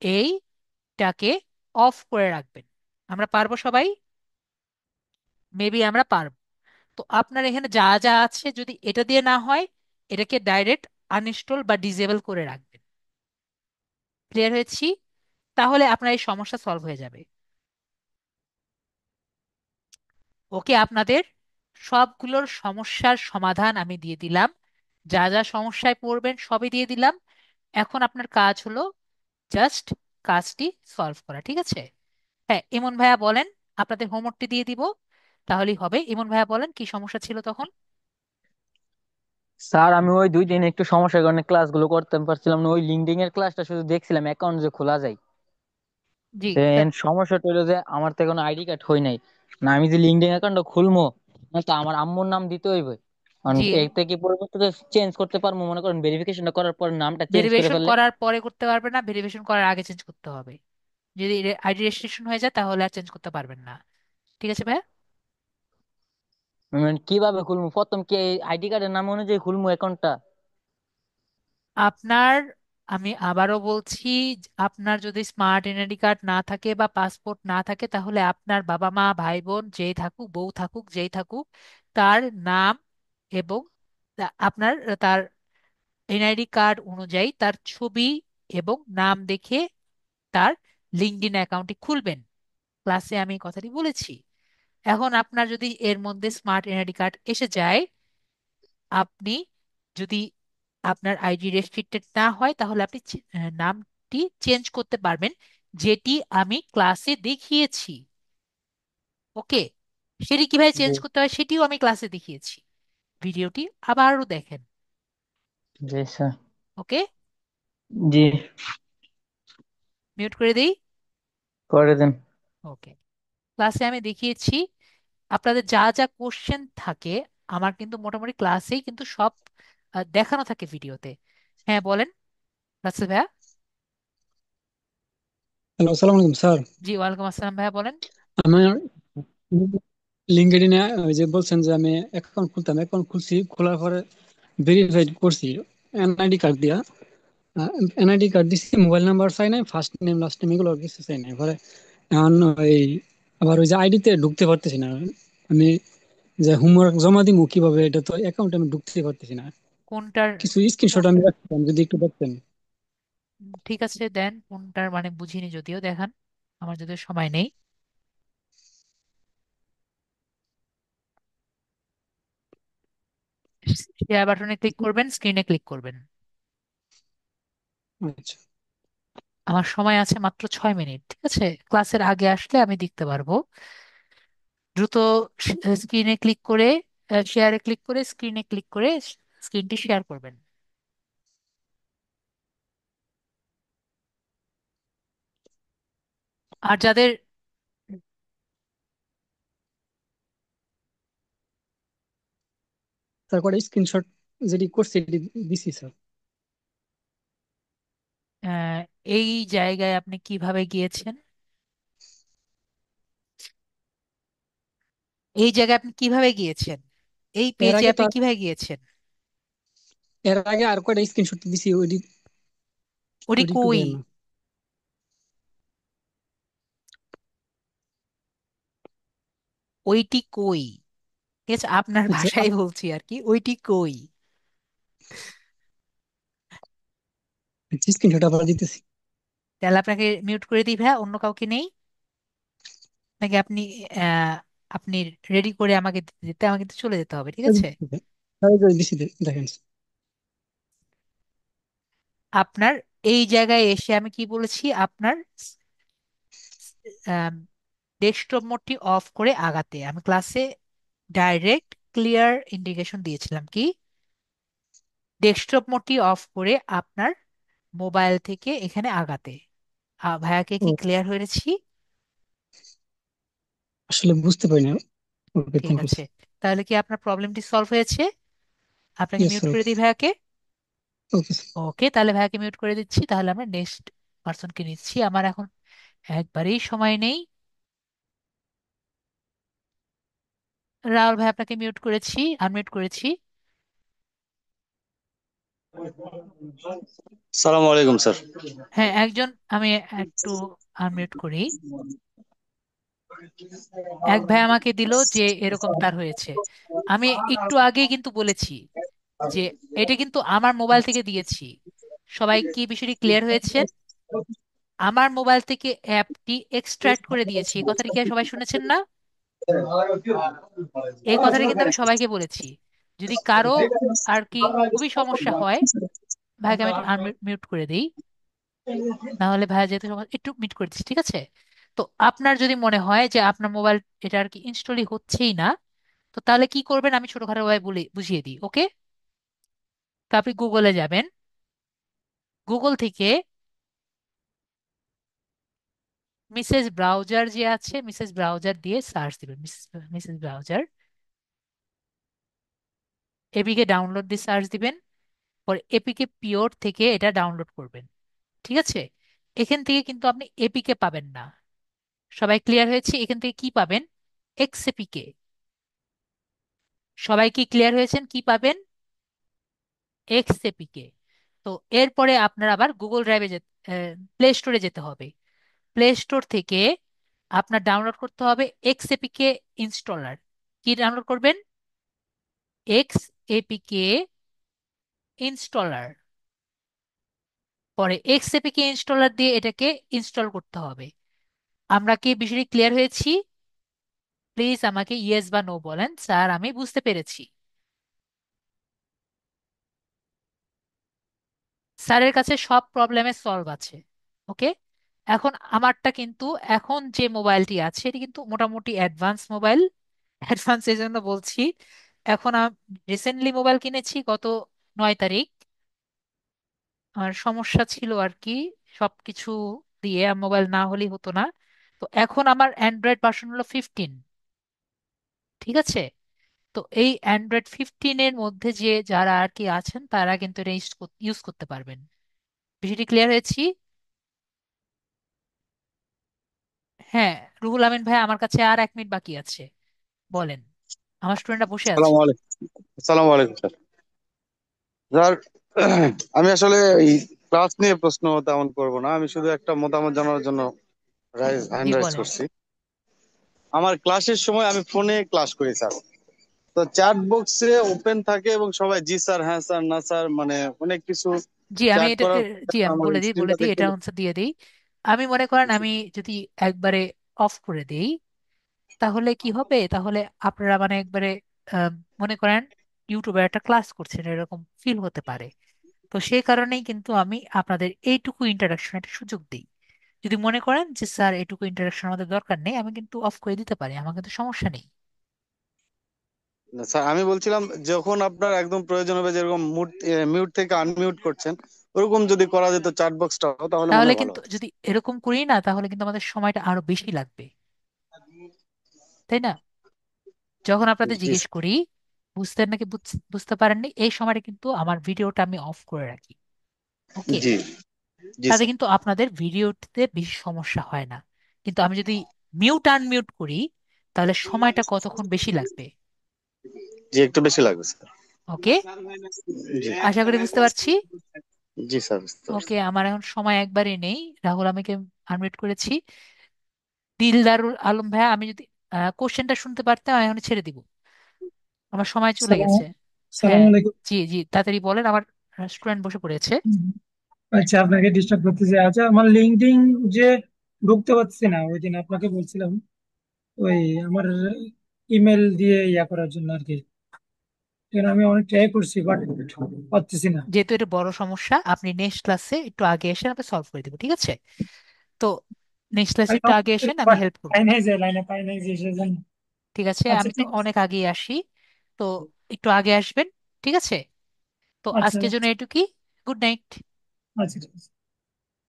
এইটাকে অফ করে রাখবেন। আমরা পারবো সবাই? মেবি আমরা পারবো। তো আপনার এখানে যা যা আছে, যদি এটা দিয়ে না হয়, এটাকে ডাইরেক্ট আনইনস্টল বা ডিসেবল করে রাখবেন। ক্লিয়ার হয়েছি? তাহলে আপনার এই সমস্যা সলভ হয়ে যাবে। ওকে, আপনাদের সবগুলোর সমস্যার সমাধান আমি দিয়ে দিলাম, যা যা সমস্যায় পড়বেন সবই দিয়ে দিলাম। এখন আপনার কাজ হলো জাস্ট কাজটি সলভ করা, ঠিক আছে? হ্যাঁ, ইমন ভাইয়া বলেন, আপনাদের হোমওয়ার্কটি দিয়ে দিব, তাহলেই হবে। ইমন ভাইয়া বলেন কি সমস্যা ছিল তখন। স্যার আমি ওই 2 দিন একটু সমস্যার কারণে ক্লাসগুলো করতে পারছিলাম না, ওই লিঙ্কডইন এর ক্লাসটা শুধু দেখছিলাম অ্যাকাউন্ট যে খোলা যায়। জি। দেন সমস্যাটা হলো যে আমার তো কোনো আইডি কার্ড হই নাই। না আমি যে লিঙ্কডইন অ্যাকাউন্টটা খুলবো, না তো আমার আম্মুর নাম দিতে হইবে। কারণ জি, এতে কি পরবর্তীতে চেঞ্জ করতে পারবো, মনে করেন ভেরিফিকেশনটা করার পর নামটা চেঞ্জ করে ভেরিফিকেশন ফেললে। করার পরে করতে পারবেন না, ভেরিফিকেশন করার আগে চেঞ্জ করতে হবে। যদি আইডি রেজিস্ট্রেশন হয়ে যায় তাহলে আর চেঞ্জ করতে পারবেন না। ঠিক আছে ভাইয়া? মানে কিভাবে খুলবো, প্রথম কি আইডি কার্ডের নাম অনুযায়ী খুলবো অ্যাকাউন্টটা? আপনার, আমি আবারও বলছি, আপনার যদি স্মার্ট এনআইডি কার্ড না থাকে বা পাসপোর্ট না থাকে, তাহলে আপনার বাবা মা ভাই বোন যেই থাকুক, বউ থাকুক, যেই থাকুক, তার নাম এবং আপনার তার এনআইডি কার্ড অনুযায়ী তার ছবি এবং নাম দেখে তার লিঙ্কডইন অ্যাকাউন্টটি খুলবেন। ক্লাসে আমি এই কথাটি বলেছি। এখন আপনার যদি এর মধ্যে স্মার্ট এনআইডি কার্ড এসে যায়, আপনি যদি আপনার আইডি রেস্ট্রিক্টেড না হয়, তাহলে আপনি নামটি চেঞ্জ করতে পারবেন, যেটি আমি ক্লাসে দেখিয়েছি। ওকে, সেটি কিভাবে জি। চেঞ্জ করতে হয় সেটিও আমি ক্লাসে দেখিয়েছি। ভিডিওটি আবারও দেখেন। জি স্যার। ওকে, জি। মিউট করে দিই। করে দেন। ওকে, ক্লাসে আমি দেখিয়েছি। আপনাদের যা যা কোশ্চেন থাকে, আমার কিন্তু মোটামুটি ক্লাসেই কিন্তু সব দেখানো থাকে ভিডিওতে। হ্যাঁ বলেন, রাসেল ভাইয়া। হ্যালো, আসসালামু আলাইকুম স্যার। জি, ওয়ালাইকুম আসসালাম ভাইয়া, বলেন। আমার লিঙ্কডইনে ওই যে বলছেন যে আমি অ্যাকাউন্ট খুলতাম, অ্যাকাউন্ট খুলছি, খোলার পরে ভেরিফাইড করছি এনআইডি কার্ড দিয়া। এনআইডি কার্ড দিচ্ছি, মোবাইল নাম্বার চাই নাই, ফার্স্ট নেম লাস্ট নেম এগুলো কিছু চাই নাই। পরে এখন ওই আবার ওই যে আইডিতে ঢুকতে পারতেছি না আমি, যে হোমওয়ার্ক জমা দিমু কিভাবে, এটা তো অ্যাকাউন্টে আমি ঢুকতে পারতেছি না। কোনটার? কিছু স্ক্রিনশট আমি রাখতাম, যদি একটু দেখতেন। ঠিক আছে, দেন কোনটার, মানে বুঝিনি যদিও, দেখান, আমার যদিও সময় নেই। শেয়ার বাটনে ক্লিক করবেন, স্ক্রিনে ক্লিক করবেন। আচ্ছা। আমার সময় আছে মাত্র 6 মিনিট, ঠিক আছে? ক্লাসের আগে আসলে আমি দেখতে পারবো। দ্রুত স্ক্রিনে ক্লিক করে, শেয়ারে ক্লিক করে, স্ক্রিনে ক্লিক করে স্ক্রিনটি শেয়ার করবেন। আর যাদের তারপরে স্ক্রিনশট যেটি করছি এটি দিছি স্যার। আহ, এই জায়গায় আপনি কিভাবে গিয়েছেন? এই জায়গায় আপনি কিভাবে গিয়েছেন? এই এর পেজে আগে তো আপনি কিভাবে গিয়েছেন? এর আগে আর কয়টা স্ক্রিনশট দিছি, ওইটি ওটি ওইটি একটু কই? দেখেন না। ওইটি কই? ঠিক আছে, আপনার আচ্ছা, ভাষায় বলছি আর কি, ওইটি কই? স্ক্রিনশট আবার দিতেছি। তাহলে আপনাকে মিউট করে দিই ভাইয়া, অন্য কাউকে নেই নাকি? আপনি আহ আপনি রেডি করে আমাকে দিতে, আমাকে কিন্তু চলে যেতে হবে, ঠিক আছে? তাই করে দিছি, দেখেন। আপনার এই জায়গায় এসে আমি কি বলেছি, আপনার ডেস্কটপ মোডটি অফ করে আগাতে। আমি ক্লাসে ডাইরেক্ট ক্লিয়ার ইন্ডিকেশন দিয়েছিলাম কি, ডেস্কটপ মোডটি অফ করে আপনার মোবাইল থেকে এখানে আগাতে। ভাইয়াকে কি ও, ক্লিয়ার হয়েছি? আসলে বুঝতে পারি না। ওকে, ঠিক থ্যাংক ইউ। আছে, তাহলে কি আপনার প্রবলেমটি সলভ হয়েছে? আপনাকে ইয়েস মিউট স্যার। করে দিই ভাইয়াকে। Okay sir. ওকে, তাহলে ভাইয়াকে মিউট করে দিচ্ছি। তাহলে আমরা নেক্সট পার্সনকে নিচ্ছি। আমার এখন একবারেই সময় নেই। রাহুল ভাই, আপনাকে মিউট করেছি, আনমিউট করেছি। সালাম আলাইকুম স্যার। হ্যাঁ, একজন, আমি একটু আনমিউট করি। এক ভাই আমাকে দিল যে এরকম তার হয়েছে। আমি একটু আগে কিন্তু বলেছি যে এটা কিন্তু আমার মোবাইল থেকে দিয়েছি। সবাই কি বিষয়টি ক্লিয়ার হয়েছেন? আমার মোবাইল থেকে অ্যাপটি এক্সট্রাক্ট করে দিয়েছি, এই কথাটি কি আর সবাই শুনেছেন না? এই কথাটি কিন্তু আমি সবাইকে বলেছি। যদি কারো আর কি খুবই সমস্যা হয়, ভাইকে আমি মিউট করে দিই। না হলে ভাইয়া যেহেতু একটু মিট করে দিচ্ছি, ঠিক আছে? তো আপনার যদি মনে হয় যে আপনার মোবাইল এটা আর কি ইনস্টলই হচ্ছেই না, তো তাহলে কি করবেন আমি ছোটখাটো ভাবে বলে বুঝিয়ে দিই, ওকে? তো আপনি গুগলে যাবেন। গুগল থেকে মিসেস ব্রাউজার যে আছে, মিসেস ব্রাউজার দিয়ে সার্চ দিবেন। মিসেস ব্রাউজার, এপিকে ডাউনলোড দিয়ে সার্চ দিবেন। পরে এপিকে পিওর থেকে এটা ডাউনলোড করবেন। ঠিক আছে? এখান থেকে কিন্তু আপনি এপিকে পাবেন না। সবাই ক্লিয়ার হয়েছে? এখান থেকে কি পাবেন? এক্সএপিকে। সবাই কি ক্লিয়ার হয়েছেন কি পাবেন? এক্সএপিকে। তো এরপরে আপনার আবার গুগল ড্রাইভে যেতে, প্লে স্টোরে যেতে হবে। প্লে স্টোর থেকে আপনার ডাউনলোড করতে হবে এক্সএপিকে ইনস্টলার। কি ডাউনলোড করবেন? এক্সএপিকে ইনস্টলার। পরে এক্সএপিকে ইনস্টলার দিয়ে এটাকে ইনস্টল করতে হবে। আমরা কি বিষয়টি ক্লিয়ার হয়েছি? প্লিজ আমাকে ইয়েস বা নো বলেন, স্যার আমি বুঝতে পেরেছি। স্যারের কাছে সব প্রবলেমের সলভ আছে। ওকে, এখন আমারটা কিন্তু, এখন যে মোবাইলটি আছে এটি কিন্তু মোটামুটি অ্যাডভান্স মোবাইল। অ্যাডভান্স এই জন্য বলছি, এখন রিসেন্টলি মোবাইল কিনেছি গত 9 তারিখ। আর সমস্যা ছিল আর কি, সবকিছু দিয়ে মোবাইল না হলেই হতো না। তো এখন আমার অ্যান্ড্রয়েড ভার্সন হলো 15। ঠিক আছে? তো এই অ্যান্ড্রয়েড 15-এর মধ্যে যে যারা আর কি আছেন তারা কিন্তু এটা ইউজ করতে পারবেন। বিষয়টি ক্লিয়ার হয়েছি? হ্যাঁ, রুহুল আমিন ভাই, আমার কাছে আর 1 মিনিট বাকি আছে, বলেন। আমার স্টুডেন্টরা বসে আছে। সালাম আলাইকুম। সালাম আলাইকুম স্যার। স্যার, আমি আসলে এই ক্লাস নিয়ে প্রশ্ন তেমন করব না, আমি শুধু একটা মতামত জানানোর জন্য হ্যান্ড জি রাইজ বলেন। করছি। আমার ক্লাসের সময় আমি ফোনে ক্লাস করি স্যার। তো চ্যাট বক্সে ওপেন থাকে এবং সবাই জি স্যার, হ্যাঁ স্যার, না স্যার, মানে অনেক কিছু জি আমি চ্যাট এটা করার জি আমি আমার বলে দিই, বলে স্ক্রিনটা দিই, দেখতে। এটা আনসার দিয়ে দিই। আমি মনে করেন আমি যদি একবারে অফ করে দেই, তাহলে কি হবে? তাহলে আপনারা মানে একবারে আহ, মনে করেন ইউটিউবে একটা ক্লাস করছেন এরকম ফিল হতে পারে। তো সেই কারণেই কিন্তু আমি আপনাদের এইটুকু ইন্টারাকশন একটা সুযোগ দিই। যদি মনে করেন যে স্যার এইটুকু ইন্টারাকশন আমাদের দরকার নেই, আমি কিন্তু অফ করে দিতে পারি, আমার কিন্তু সমস্যা নেই। না স্যার, আমি বলছিলাম যখন আপনার একদম প্রয়োজন হবে, যেরকম মিউট থেকে আনমিউট করছেন, ওরকম যদি করা যেত চ্যাট বক্সটাও, তাহলে মনে তাহলে হয় ভালো কিন্তু হতো। যদি এরকম করি না, তাহলে কিন্তু আমাদের সময়টা আরো বেশি লাগবে, তাই না? যখন আপনাদের জি জিজ্ঞেস করি বুঝতেন নাকি বুঝতে পারেননি, এই সময়টা কিন্তু আমার ভিডিওটা আমি অফ করে রাখি। ওকে? জি জি তাতে স্যার। কিন্তু আপনাদের ভিডিওতে বেশি সমস্যা হয় না। কিন্তু আমি যদি মিউট আনমিউট করি, তাহলে সময়টা কতক্ষণ বেশি লাগবে। জি, একটু বেশি লাগবে স্যার। ওকে, জি আশা করি বুঝতে পারছি। জি স্যার, বুঝতে ওকে, পারছি। আমার এখন সময় একবারই নেই। রাহুল আমিকে আনমিউট করেছি। দিলদারুল আলম ভাইয়া, আমি যদি কোশ্চেনটা শুনতে পারতাম আমি এখন ছেড়ে দিব, আমার সময় চলে সালাম গেছে। সালাম হ্যাঁ, আলাইকুম। জি জি, তাড়াতাড়ি বলেন, আমার স্টুডেন্ট বসে পড়েছে। হুম। আচ্ছা, আপনাকে ডিস্টার্ব করতেছি। আচ্ছা, আমার লিঙ্কডইন যে ঢুকতে পারছি না, ওই দিন আপনাকে বলছিলাম ওই আমার ইমেল দিয়ে ইয়া করার জন্য আর কি। কারণ আমি অনেক ট্রাই করছি বাট পারতেছি না। যেহেতু এটা বড় সমস্যা, আপনি নেক্সট ক্লাসে একটু আগে এসে আমরা সলভ করে দেবো, ঠিক আছে? তো নেক্সট ক্লাসে আমি একটু আগে এসেন, আমি হেল্প করবো। পাই নাই যে লাইনে পাই নাই যে সেজন্য। ঠিক আছে, আচ্ছা আমি তো ঠিক আছে। অনেক আগে আসি, তো একটু আগে আসবেন, ঠিক আছে? তো আচ্ছা আজকের জন্য এটুকুই। Good night. আচ্ছা ঠিক আছে।